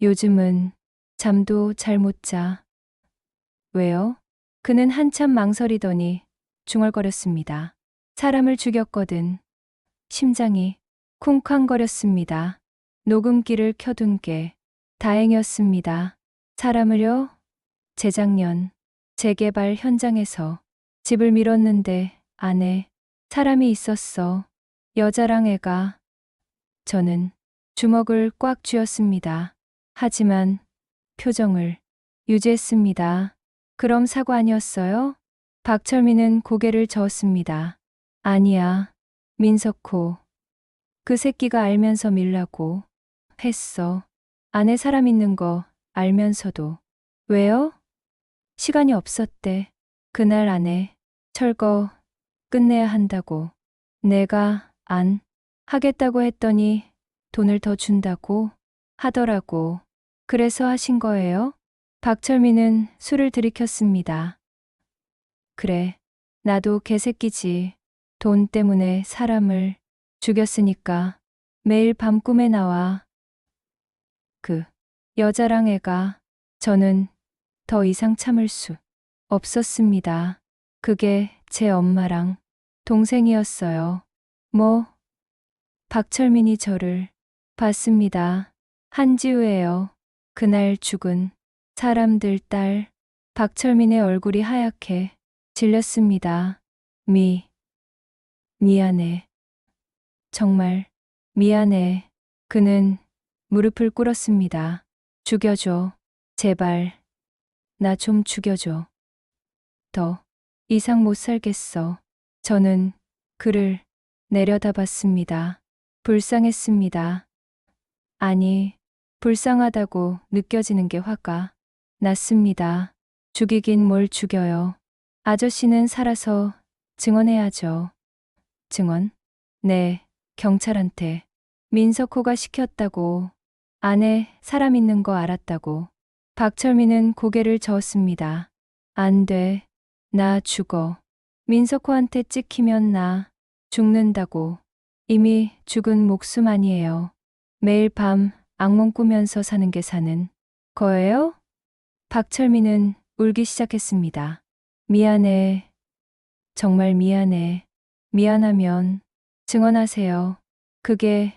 요즘은 잠도 잘 못 자. 왜요? 그는 한참 망설이더니 중얼거렸습니다. 사람을 죽였거든. 심장이 쿵쾅거렸습니다. 녹음기를 켜둔 게 다행이었습니다. 사람을요? 재작년 재개발 현장에서 집을 밀었는데 안에 사람이 있었어. 여자랑 애가. 저는 주먹을 꽉 쥐었습니다. 하지만 표정을 유지했습니다. 그럼 사고 아니었어요? 박철민은 고개를 저었습니다. 아니야. 민석호. 그 새끼가 알면서 밀라고 했어. 안에 사람 있는 거 알면서도. 왜요? 시간이 없었대. 그날 안에 철거 끝내야 한다고. 내가 안 하겠다고 했더니 돈을 더 준다고 하더라고. 그래서 하신 거예요? 박철민은 술을 들이켰습니다. 그래. 나도 개새끼지. 돈 때문에 사람을 죽였으니까 매일 밤 꿈에 나와. 그 여자랑 애가. 저는 더 이상 참을 수 없었습니다. 그게 제 엄마랑 동생이었어요. 뭐? 박철민이 저를 봤습니다. 한지우예요. 그날 죽은 사람들 딸. 박철민의 얼굴이 하얗게 질렸습니다. 미안해. 정말 미안해. 그는 무릎을 꿇었습니다. 죽여줘. 제발. 나 좀 죽여줘. 더 이상 못 살겠어. 저는 그를 내려다봤습니다. 불쌍했습니다. 아니, 불쌍하다고 느껴지는 게 화가 났습니다. 죽이긴 뭘 죽여요. 아저씨는 살아서 증언해야죠. 증언? 네, 경찰한테. 민석호가 시켰다고. 안에 사람 있는 거 알았다고. 박철민은 고개를 저었습니다. 안 돼. 나 죽어. 민석호한테 찍히면 나 죽는다고. 이미 죽은 목숨 아니에요. 매일 밤 악몽 꾸면서 사는 게 사는 거예요? 박철민은 울기 시작했습니다. 미안해. 정말 미안해. 미안하면 증언하세요. 그게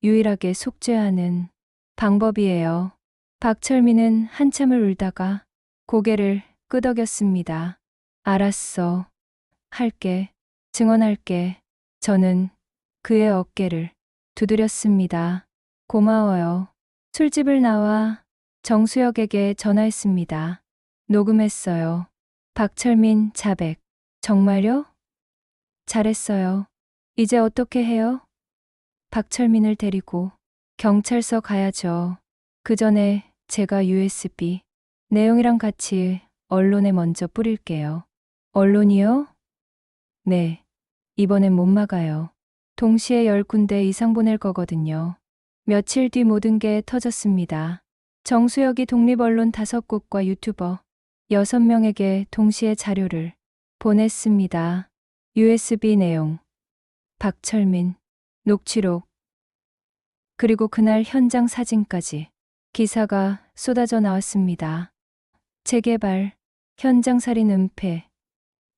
유일하게 속죄하는 방법이에요. 박철민은 한참을 울다가 고개를 끄덕였습니다. 알았어. 할게. 증언할게. 저는 그의 어깨를 두드렸습니다. 고마워요. 술집을 나와 정수혁에게 전화했습니다. 녹음했어요. 박철민 자백. 정말요? 잘했어요. 이제 어떻게 해요? 박철민을 데리고 경찰서 가야죠. 그 전에 제가 USB 내용이랑 같이 언론에 먼저 뿌릴게요. 언론이요? 네. 이번엔 못 막아요. 동시에 10군데 이상 보낼 거거든요. 며칠 뒤 모든 게 터졌습니다. 정수혁이 독립언론 5곳과 유튜버 6명에게 동시에 자료를 보냈습니다. USB 내용, 박철민, 녹취록, 그리고 그날 현장 사진까지. 기사가 쏟아져 나왔습니다. 재개발, 현장 살인 은폐,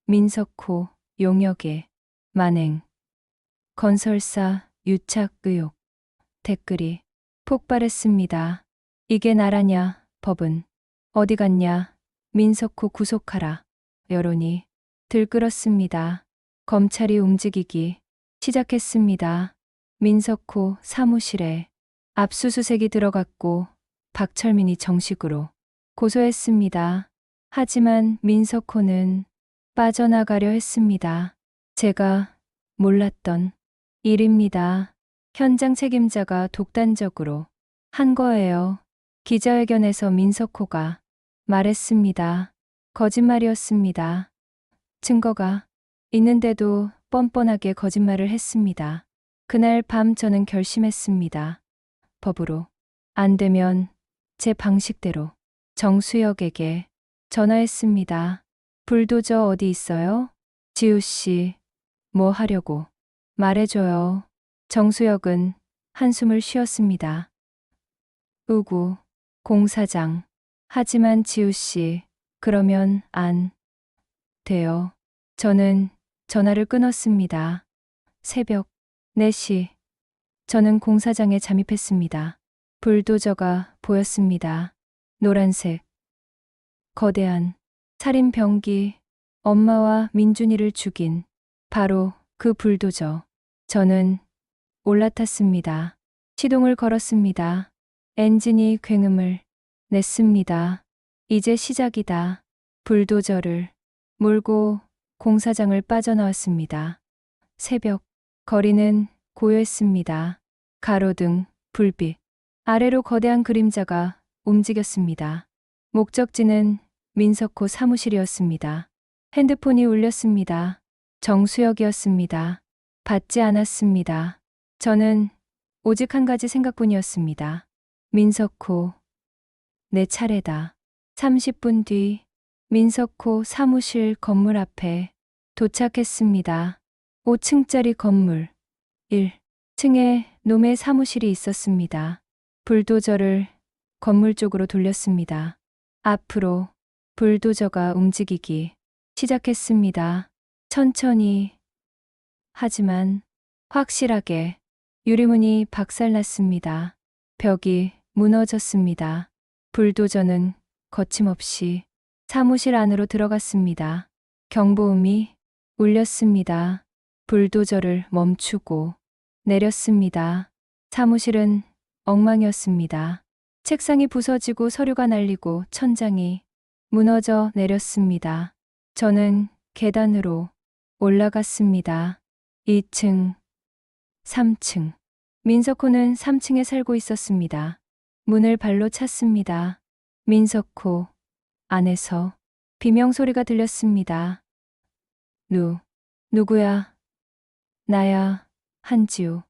민석호, 용역의 만행, 건설사 유착 의혹. 댓글이 폭발했습니다. 이게 나라냐, 법은 어디 갔냐, 민석호 구속하라. 여론이 들끓었습니다. 검찰이 움직이기 시작했습니다. 민석호 사무실에 압수수색이 들어갔고 박철민이 정식으로 고소했습니다. 하지만 민석호는 빠져나가려 했습니다. 제가 몰랐던 일입니다. 현장 책임자가 독단적으로 한 거예요. 기자회견에서 민석호가 말했습니다. 거짓말이었습니다. 증거가 있는데도 뻔뻔하게 거짓말을 했습니다. 그날 밤 저는 결심했습니다. 법으로 안 되면 제 방식대로 정수혁에게 전화했습니다. 불도저 어디 있어요? 지우 씨, 뭐 하려고? 말해줘요. 정수혁은 한숨을 쉬었습니다. 의구, 공사장. 하지만 지우 씨, 그러면 안 돼요. 저는 전화를 끊었습니다. 새벽 4시. 저는 공사장에 잠입했습니다. 불도저가 보였습니다. 노란색, 거대한 살인 병기, 엄마와 민준이를 죽인 바로 그 불도저. 저는 올라탔습니다. 시동을 걸었습니다. 엔진이 굉음을 냈습니다. 이제 시작이다. 불도저를 몰고 공사장을 빠져나왔습니다. 새벽, 거리는 고요했습니다. 가로등, 불빛, 아래로 거대한 그림자가 움직였습니다. 목적지는 민석호 사무실이었습니다. 핸드폰이 울렸습니다. 정수혁이었습니다. 받지 않았습니다. 저는 오직 한 가지 생각뿐이었습니다. 민석호, 내 차례다. 30분 뒤 민석호 사무실 건물 앞에 도착했습니다. 5층짜리 건물 1층에 놈의 사무실이 있었습니다. 불도저를 건물 쪽으로 돌렸습니다. 앞으로 불도저가 움직이기 시작했습니다. 천천히, 하지만 확실하게. 유리문이 박살났습니다. 벽이 무너졌습니다. 불도저는 거침없이 사무실 안으로 들어갔습니다. 경보음이 울렸습니다. 불도저를 멈추고 내렸습니다. 사무실은 엉망이었습니다. 책상이 부서지고 서류가 날리고 천장이 무너져 내렸습니다. 저는 계단으로 올라갔습니다. 2층, 3층. 민석호는 3층에 살고 있었습니다. 문을 발로 찼습니다. 민석호, 안에서 비명소리가 들렸습니다. 누구야? 나야, 한지우.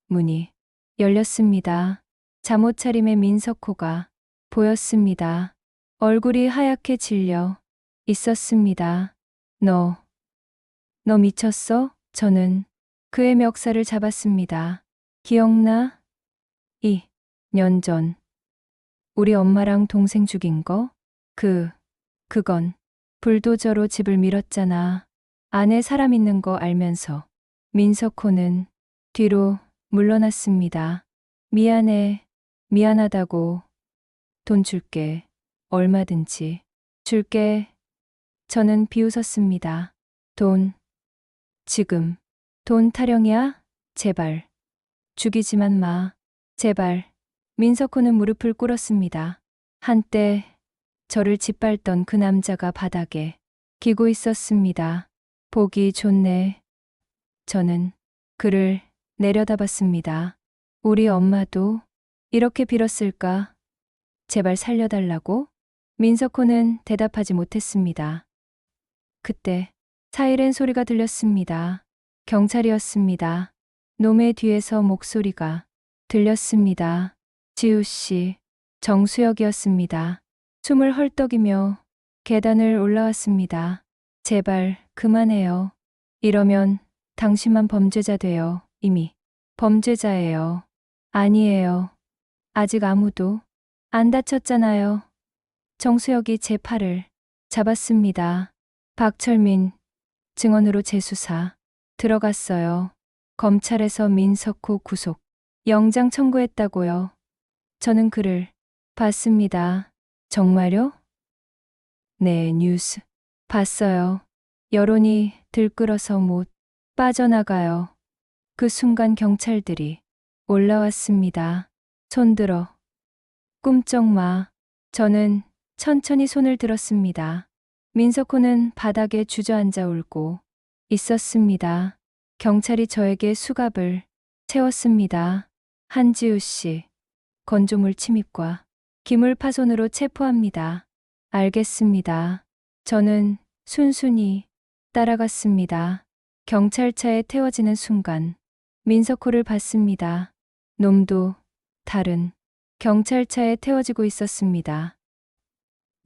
문이 열렸습니다. 잠옷 차림의 민석호가 보였습니다. 얼굴이 하얗게 질려 있었습니다. 너 미쳤어? 저는 그의 멱살을 잡았습니다. 기억나? 2년 전 우리 엄마랑 동생 죽인 거? 그건 불도저로 집을 밀었잖아. 안에 사람 있는 거 알면서. 민석호는 뒤로 물러났습니다. 미안해. 미안하다고. 돈 줄게. 얼마든지 줄게. 저는 비웃었습니다. 돈. 지금. 돈 타령이야? 제발. 죽이지만 마. 제발. 민석호는 무릎을 꿇었습니다. 한때 저를 짓밟던 그 남자가 바닥에 기고 있었습니다. 보기 좋네. 저는 그를 내려다봤습니다. 우리 엄마도 이렇게 빌었을까? 제발 살려달라고? 민석호는 대답하지 못했습니다. 그때 사이렌 소리가 들렸습니다. 경찰이었습니다. 놈의 뒤에서 목소리가 들렸습니다. 지우 씨, 정수혁이었습니다. 숨을 헐떡이며 계단을 올라왔습니다. 제발 그만해요. 이러면 당신만 범죄자 돼요. 이미 범죄자예요. 아니에요. 아직 아무도 안 다쳤잖아요. 정수혁이 제 팔을 잡았습니다. 박철민, 증언으로 재수사 들어갔어요. 검찰에서 민석호 구속 영장 청구했다고요. 저는 그를 봤습니다. 정말요? 네, 뉴스 봤어요. 여론이 들끓어서 못 빠져나가요. 그 순간 경찰들이 올라왔습니다. 손들어. 꿈쩍 마. 저는 천천히 손을 들었습니다. 민석호는 바닥에 주저앉아 울고 있었습니다. 경찰이 저에게 수갑을 채웠습니다. 한지우 씨, 건조물 침입과 기물 파손으로 체포합니다. 알겠습니다. 저는 순순히 따라갔습니다. 경찰차에 태워지는 순간 민석호를 봤습니다. 놈도 다른 경찰차에 태워지고 있었습니다.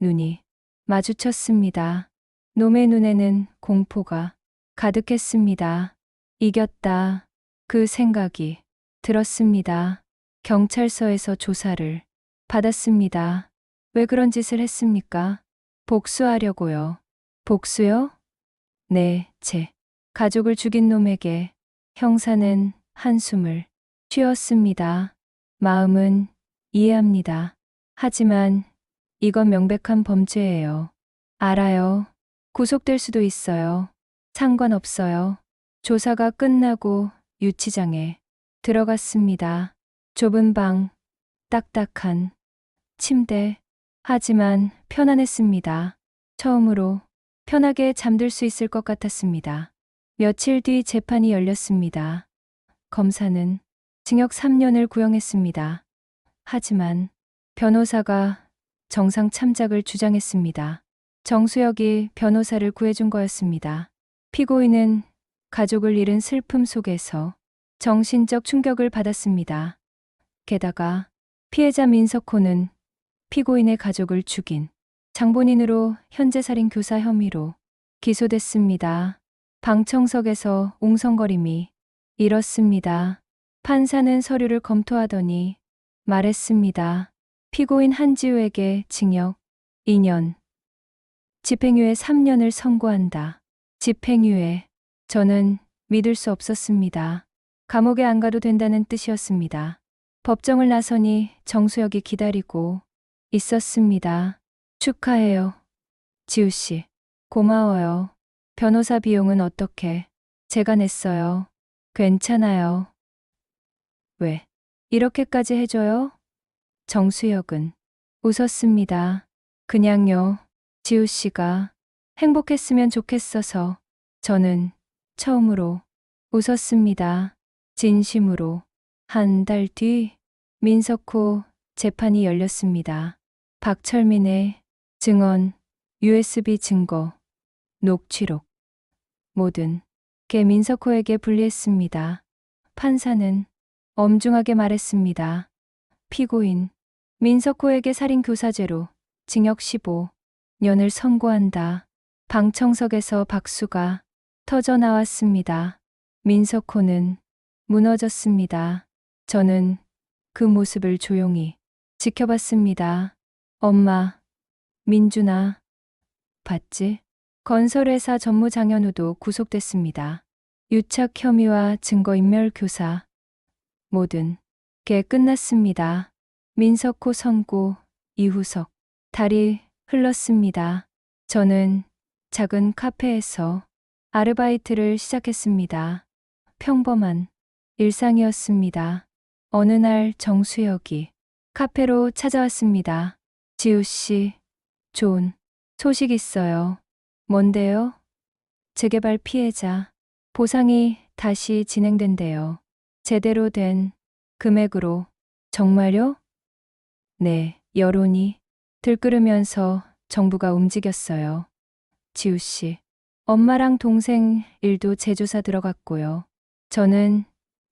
눈이 마주쳤습니다. 놈의 눈에는 공포가 가득했습니다. 이겼다. 그 생각이 들었습니다. 경찰서에서 조사를 받았습니다. 왜 그런 짓을 했습니까? 복수하려고요. 복수요? 네, 제 가족을 죽인 놈에게. 형사는 한숨을 쉬었습니다. 마음은 이해합니다. 하지만 이건 명백한 범죄예요. 알아요. 구속될 수도 있어요. 상관없어요. 조사가 끝나고 유치장에 들어갔습니다. 좁은 방, 딱딱한 침대. 하지만 편안했습니다. 처음으로 편하게 잠들 수 있을 것 같았습니다. 며칠 뒤 재판이 열렸습니다. 검사는 징역 3년을 구형했습니다. 하지만 변호사가 정상 참작을 주장했습니다. 정수혁이 변호사를 구해준 거였습니다. 피고인은 가족을 잃은 슬픔 속에서 정신적 충격을 받았습니다. 게다가 피해자 민석호는 피고인의 가족을 죽인 장본인으로 현재살인 교사 혐의로 기소됐습니다. 방청석에서 웅성거림이 일었습니다. 판사는 서류를 검토하더니 말했습니다. 피고인 한지우에게 징역 2년, 집행유예 3년을 선고한다. 집행유예. 저는 믿을 수 없었습니다. 감옥에 안 가도 된다는 뜻이었습니다. 법정을 나서니 정수혁이 기다리고 있었습니다. 축하해요. 지우 씨. 고마워요. 변호사 비용은 어떻게? 제가 냈어요. 괜찮아요. 왜? 이렇게까지 해줘요? 정수혁은 웃었습니다. 그냥요. 지우 씨가 행복했으면 좋겠어서. 저는 처음으로 웃었습니다. 진심으로. 한 달 뒤 민석호 재판이 열렸습니다. 박철민의 증언, USB 증거, 녹취록 모든 게 민석호에게 불리했습니다. 판사는 엄중하게 말했습니다. 피고인 민석호에게 살인교사죄로 징역 15년을 선고한다. 방청석에서 박수가 터져 나왔습니다. 민석호는 무너졌습니다. 저는 그 모습을 조용히 지켜봤습니다. 엄마, 민준아, 봤지? 건설회사 전무 장현우도 구속됐습니다. 유착 혐의와 증거인멸 교사. 모든 게 끝났습니다. 민석호 선고, 이후석. 달이 흘렀습니다. 저는 작은 카페에서 아르바이트를 시작했습니다. 평범한 일상이었습니다. 어느 날 정수혁이 카페로 찾아왔습니다. 지우 씨, 좋은 소식 있어요. 뭔데요? 재개발 피해자 보상이 다시 진행된대요. 제대로 된 금액으로. 정말요? 네, 여론이 들끓으면서 정부가 움직였어요. 지우 씨, 엄마랑 동생 일도 재조사 들어갔고요. 저는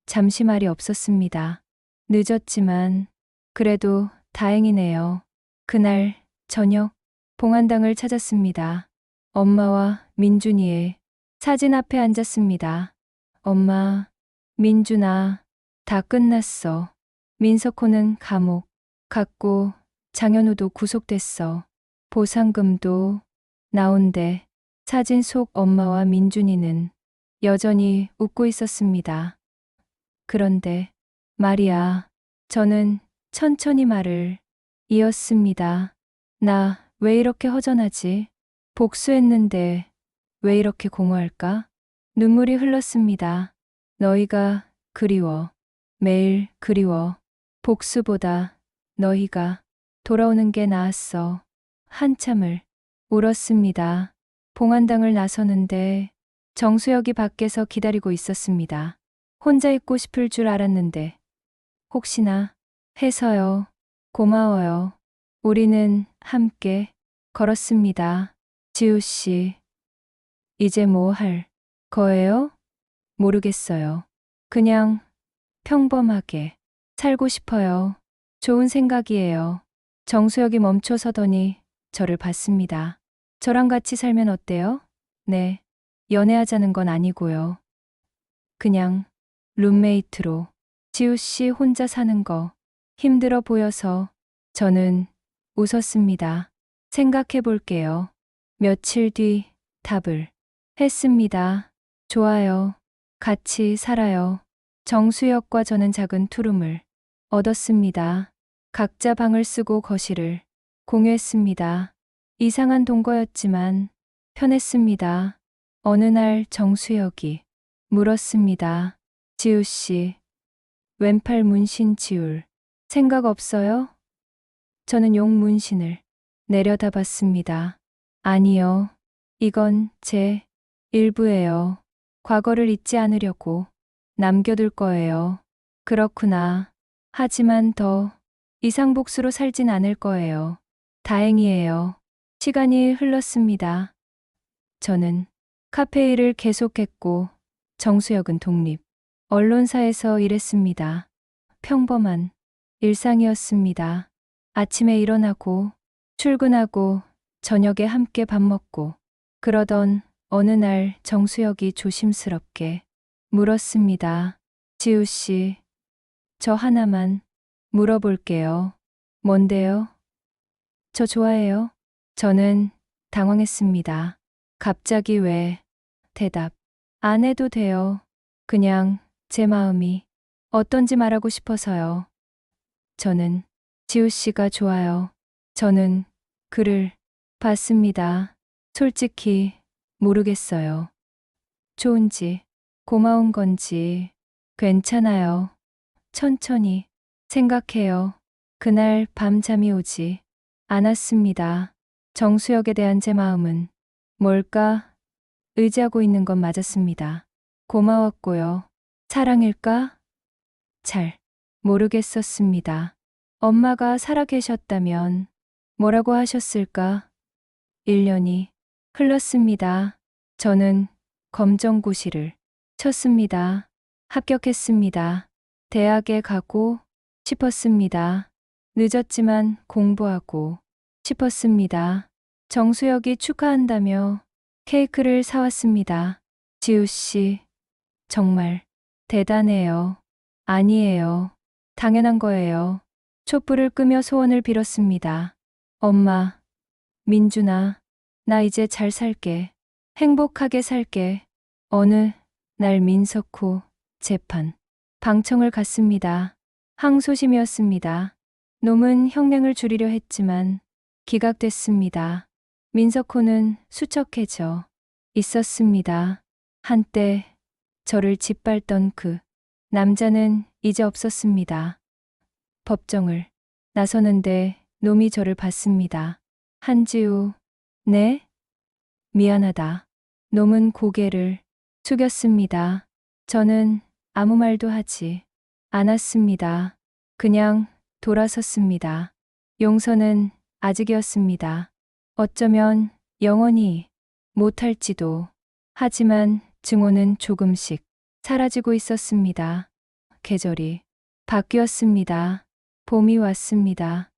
잠시 말이 없었습니다. 늦었지만 그래도 다행이네요. 그날 저녁 봉안당을 찾았습니다. 엄마와 민준이의 사진 앞에 앉았습니다. 엄마, 민준아, 다 끝났어. 민석호는 감옥 갔고 장현우도 구속됐어. 보상금도 나온대. 사진 속 엄마와 민준이는 여전히 웃고 있었습니다. 그런데 말이야, 저는 천천히 말을 이었습니다. 나 왜 이렇게 허전하지? 복수했는데 왜 이렇게 공허할까? 눈물이 흘렀습니다. 너희가 그리워. 매일 그리워. 복수보다 너희가 돌아오는 게 나았어. 한참을 울었습니다. 봉안당을 나서는데 정수혁이 밖에서 기다리고 있었습니다. 혼자 있고 싶을 줄 알았는데 혹시나 해서요. 고마워요. 우리는 함께 걸었습니다. 지우 씨, 이제 뭐 할 거예요? 모르겠어요. 그냥 평범하게 살고 싶어요. 좋은 생각이에요. 정수혁이 멈춰 서더니 저를 봤습니다. 저랑 같이 살면 어때요? 네, 연애하자는 건 아니고요. 그냥 룸메이트로. 지우 씨 혼자 사는 거 힘들어 보여서. 저는 웃었습니다. 생각해 볼게요. 며칠 뒤 답을 했습니다. 좋아요. 같이 살아요. 정수혁과 저는 작은 투룸을 얻었습니다. 각자 방을 쓰고 거실을 공유했습니다. 이상한 동거였지만 편했습니다. 어느 날 정수혁이 물었습니다. 지우 씨, 왼팔 문신 지울 생각 없어요? 저는 용 문신을 내려다봤습니다. 아니요. 이건 제 일부예요. 과거를 잊지 않으려고 남겨둘 거예요. 그렇구나. 하지만 더 이상복수로 살진 않을 거예요. 다행이에요. 시간이 흘렀습니다. 저는 카페 일을 계속했고 정수혁은 독립 언론사에서 일했습니다. 평범한 일상이었습니다. 아침에 일어나고 출근하고 저녁에 함께 밥 먹고 그러던 어느 날 정수혁이 조심스럽게 물었습니다. 지우 씨, 저 하나만 물어볼게요. 뭔데요? 저 좋아해요? 저는 당황했습니다. 갑자기 왜? 대답 안 해도 돼요. 그냥 제 마음이 어떤지 말하고 싶어서요. 저는 지우 씨가 좋아요. 저는 글을 봤습니다. 솔직히 모르겠어요. 좋은지 고마운 건지 괜찮아요. 천천히 생각해요. 그날 밤 잠이 오지 않았습니다. 정수혁에 대한 제 마음은 뭘까? 의지하고 있는 건 맞았습니다. 고마웠고요. 사랑일까? 잘 모르겠었습니다. 엄마가 살아계셨다면 뭐라고 하셨을까? 1년이 흘렀습니다. 저는 검정고시를 쳤습니다. 합격했습니다. 대학에 가고 싶었습니다. 늦었지만 공부하고 싶었습니다. 정수혁이 축하한다며 케이크를 사왔습니다. 지우 씨, 정말 대단해요. 아니에요. 당연한 거예요. 촛불을 끄며 소원을 빌었습니다. 엄마, 민준아, 나 이제 잘 살게. 행복하게 살게. 어느 날 민석호 재판 방청을 갔습니다. 항소심이었습니다. 놈은 형량을 줄이려 했지만 기각됐습니다. 민석호는 수척해져 있었습니다. 한때 저를 짓밟던 그 남자는 이제 없었습니다. 법정을 나서는데 놈이 저를 봤습니다. 한지우, 네? 미안하다. 놈은 고개를 숙였습니다. 저는 아무 말도 하지 않았습니다. 그냥 돌아섰습니다. 용서는 아직이었습니다. 어쩌면 영원히 못할지도. 하지만 증오는 조금씩 사라지고 있었습니다. 계절이 바뀌었습니다. 봄이 왔습니다.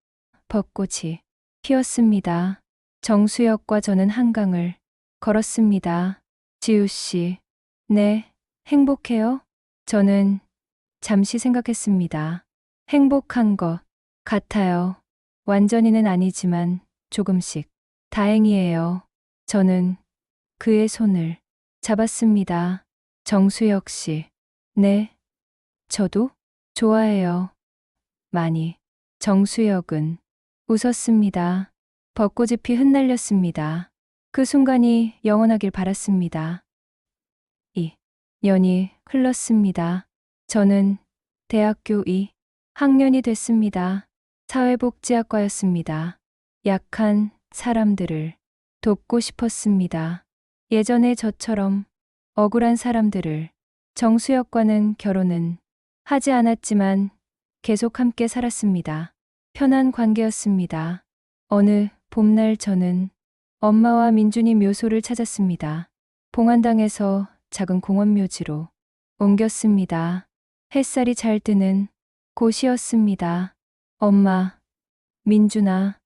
벚꽃이 피었습니다. 정수혁과 저는 한강을 걸었습니다. 지우 씨, 네, 행복해요? 저는 잠시 생각했습니다. 행복한 것 같아요. 완전히는 아니지만 조금씩. 다행이에요. 저는 그의 손을 잡았습니다. 정수혁 씨, 네, 저도 좋아해요. 많이. 정수혁은 웃었습니다. 벚꽃잎이 흩날렸습니다. 그 순간이 영원하길 바랐습니다. 2년이 흘렀습니다. 저는 대학교 2학년이 됐습니다. 사회복지학과였습니다. 약한 사람들을 돕고 싶었습니다. 예전의 저처럼 억울한 사람들을. 정수혁과는 결혼은 하지 않았지만 계속 함께 살았습니다. 편한 관계였습니다. 어느 봄날 저는 엄마와 민준이 묘소를 찾았습니다. 봉안당에서 작은 공원묘지로 옮겼습니다. 햇살이 잘 드는 곳이었습니다. 엄마, 민준아,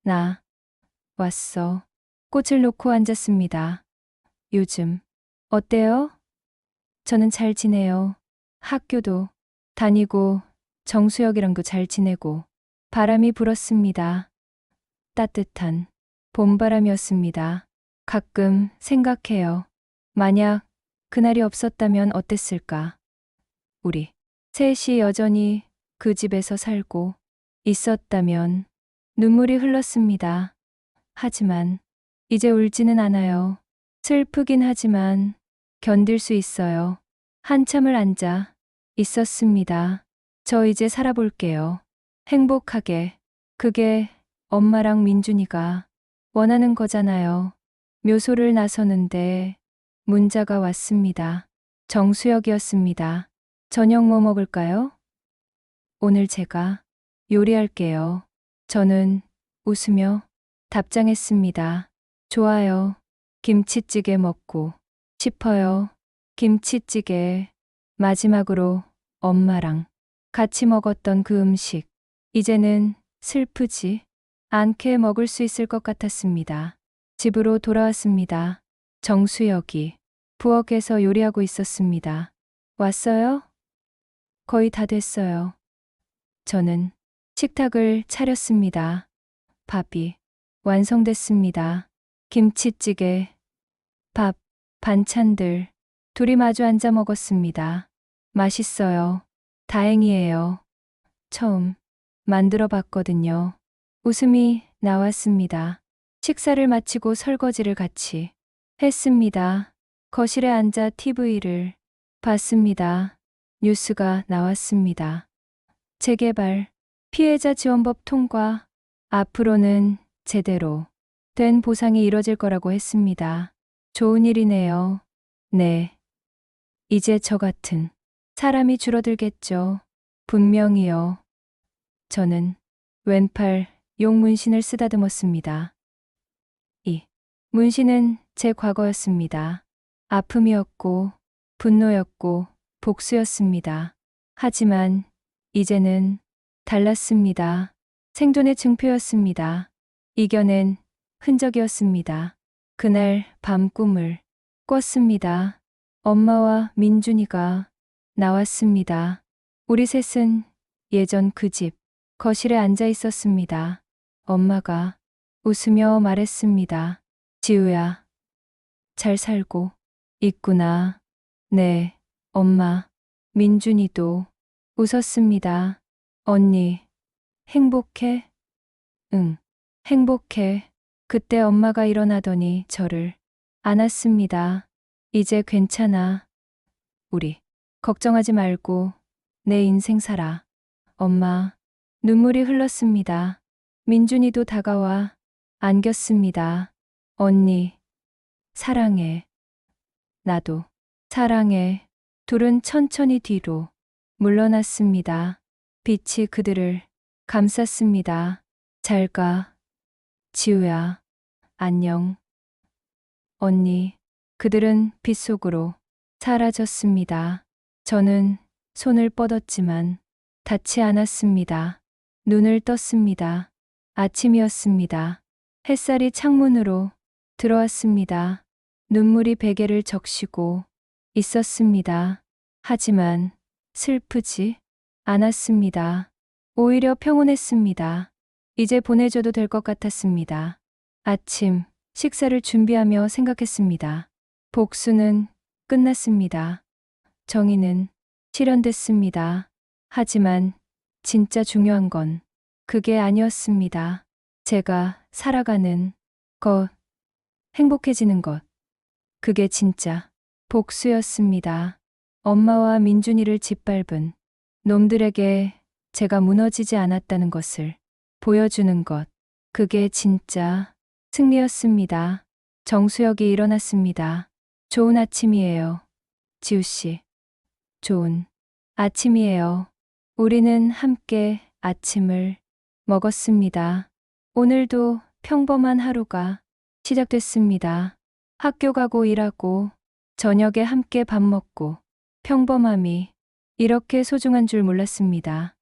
나 왔어. 꽃을 놓고 앉았습니다. 요즘 어때요? 저는 잘 지내요. 학교도 다니고 정수혁이랑도 잘 지내고. 바람이 불었습니다. 따뜻한 봄바람이었습니다. 가끔 생각해요. 만약 그날이 없었다면 어땠을까? 우리 셋이 여전히 그 집에서 살고 있었다면 눈물이 흘렀습니다. 하지만 이제 울지는 않아요. 슬프긴 하지만 견딜 수 있어요. 한참을 앉아 있었습니다. 저 이제 살아볼게요. 행복하게. 그게 엄마랑 민준이가 원하는 거잖아요. 묘소를 나서는데 문자가 왔습니다. 정수혁이었습니다. 저녁 뭐 먹을까요? 오늘 제가 요리할게요. 저는 웃으며 답장했습니다. 좋아요. 김치찌개 먹고 싶어요. 김치찌개. 마지막으로 엄마랑 같이 먹었던 그 음식. 이제는 슬프지 않게 먹을 수 있을 것 같았습니다. 집으로 돌아왔습니다. 정수혁이 부엌에서 요리하고 있었습니다. 왔어요? 거의 다 됐어요. 저는 식탁을 차렸습니다. 밥이 완성됐습니다. 김치찌개, 밥, 반찬들 둘이 마주 앉아 먹었습니다. 맛있어요. 다행이에요. 처음 만들어 봤거든요. 웃음이 나왔습니다. 식사를 마치고 설거지를 같이 했습니다. 거실에 앉아 TV를 봤습니다. 뉴스가 나왔습니다. 재개발, 피해자 지원법 통과, 앞으로는 제대로 된 보상이 이뤄질 거라고 했습니다. 좋은 일이네요. 네. 이제 저 같은 사람이 줄어들겠죠. 분명히요. 저는 왼팔 용 문신을 쓰다듬었습니다. 이 문신은 제 과거였습니다. 아픔이었고, 분노였고, 복수였습니다. 하지만 이제는 달랐습니다. 생존의 증표였습니다. 이겨낸 흔적이었습니다. 그날 밤 꿈을 꿨습니다. 엄마와 민준이가 나왔습니다. 우리 셋은 예전 그 집 거실에 앉아 있었습니다. 엄마가 웃으며 말했습니다. 지우야, 잘 살고 있구나. 네, 엄마. 민준이도 웃었습니다. 언니, 행복해? 응, 행복해. 그때 엄마가 일어나더니 저를 안았습니다. 이제 괜찮아. 우리 걱정하지 말고 내 인생 살아. 엄마, 눈물이 흘렀습니다. 민준이도 다가와 안겼습니다. 언니, 사랑해. 나도 사랑해. 둘은 천천히 뒤로 물러났습니다. 빛이 그들을 감쌌습니다. 잘 가. 지우야, 안녕. 언니, 그들은 빛 속으로 사라졌습니다. 저는 손을 뻗었지만 닿지 않았습니다. 눈을 떴습니다. 아침이었습니다. 햇살이 창문으로 들어왔습니다. 눈물이 베개를 적시고 있었습니다. 하지만 슬프지 않았습니다. 오히려 평온했습니다. 이제 보내줘도 될 것 같았습니다. 아침 식사를 준비하며 생각했습니다. 복수는 끝났습니다. 정의는 실현됐습니다. 하지만 진짜 중요한 건 그게 아니었습니다. 제가 살아가는 것, 행복해지는 것, 그게 진짜 복수였습니다. 엄마와 민준이를 짓밟은 놈들에게 제가 무너지지 않았다는 것을 보여주는 것, 그게 진짜 승리였습니다. 정수혁이 일어났습니다. 좋은 아침이에요. 지우씨. 좋은 아침이에요. 우리는 함께 아침을 먹었습니다. 오늘도 평범한 하루가 시작됐습니다. 학교 가고 일하고 저녁에 함께 밥 먹고 평범함이 이렇게 소중한 줄 몰랐습니다.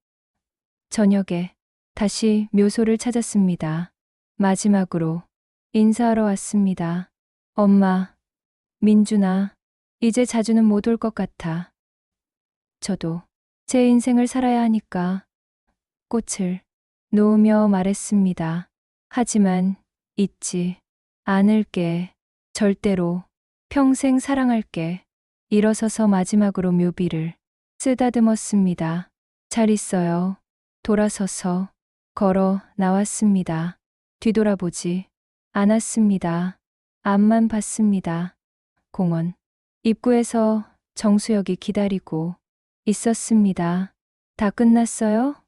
저녁에 다시 묘소를 찾았습니다. 마지막으로 인사하러 왔습니다. 엄마, 민준아, 이제 자주는 못 올 것 같아. 저도 제 인생을 살아야 하니까 꽃을 놓으며 말했습니다. 하지만 잊지 않을게. 절대로 평생 사랑할게. 일어서서 마지막으로 묘비를 쓰다듬었습니다. 잘 있어요. 돌아서서 걸어 나왔습니다. 뒤돌아보지 않았습니다. 앞만 봤습니다. 공원 입구에서 정수혁이 기다리고 있었습니다. 다 끝났어요?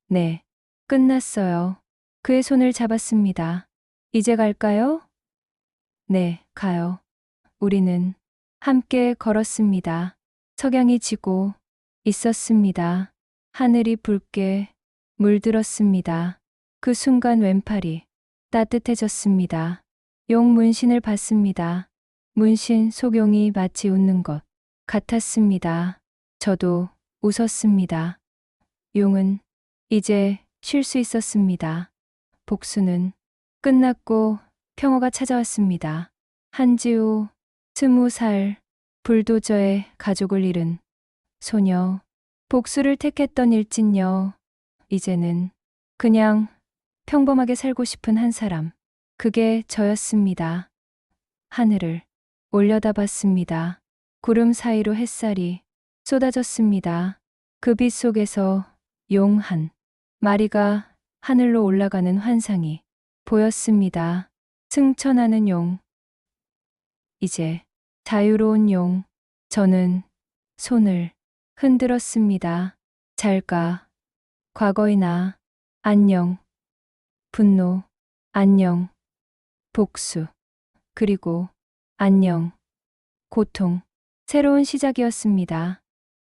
네, 끝났어요. 그의 손을 잡았습니다. 이제 갈까요? 네, 가요. 우리는 함께 걸었습니다. 석양이 지고 있었습니다. 하늘이 붉게 물들었습니다. 그 순간 왼팔이 따뜻해졌습니다. 용 문신을 봤습니다. 문신 속용이 마치 웃는 것 같았습니다. 저도 웃었습니다. 용은 이제 쉴 수 있었습니다. 복수는 끝났고 평화가 찾아왔습니다. 한지우 20살 불도저의 가족을 잃은 소녀, 복수를 택했던 일진녀, 이제는 그냥 평범하게 살고 싶은 한 사람, 그게 저였습니다. 하늘을 올려다봤습니다. 구름 사이로 햇살이 쏟아졌습니다. 그 빛 속에서 용 한 마리가 하늘로 올라가는 환상이 보였습니다. 승천하는 용, 이제 자유로운 용. 저는 손을 흔들었습니다. 잘 가. 과거의 나. 안녕. 분노. 안녕. 복수. 그리고 안녕. 고통. 새로운 시작이었습니다.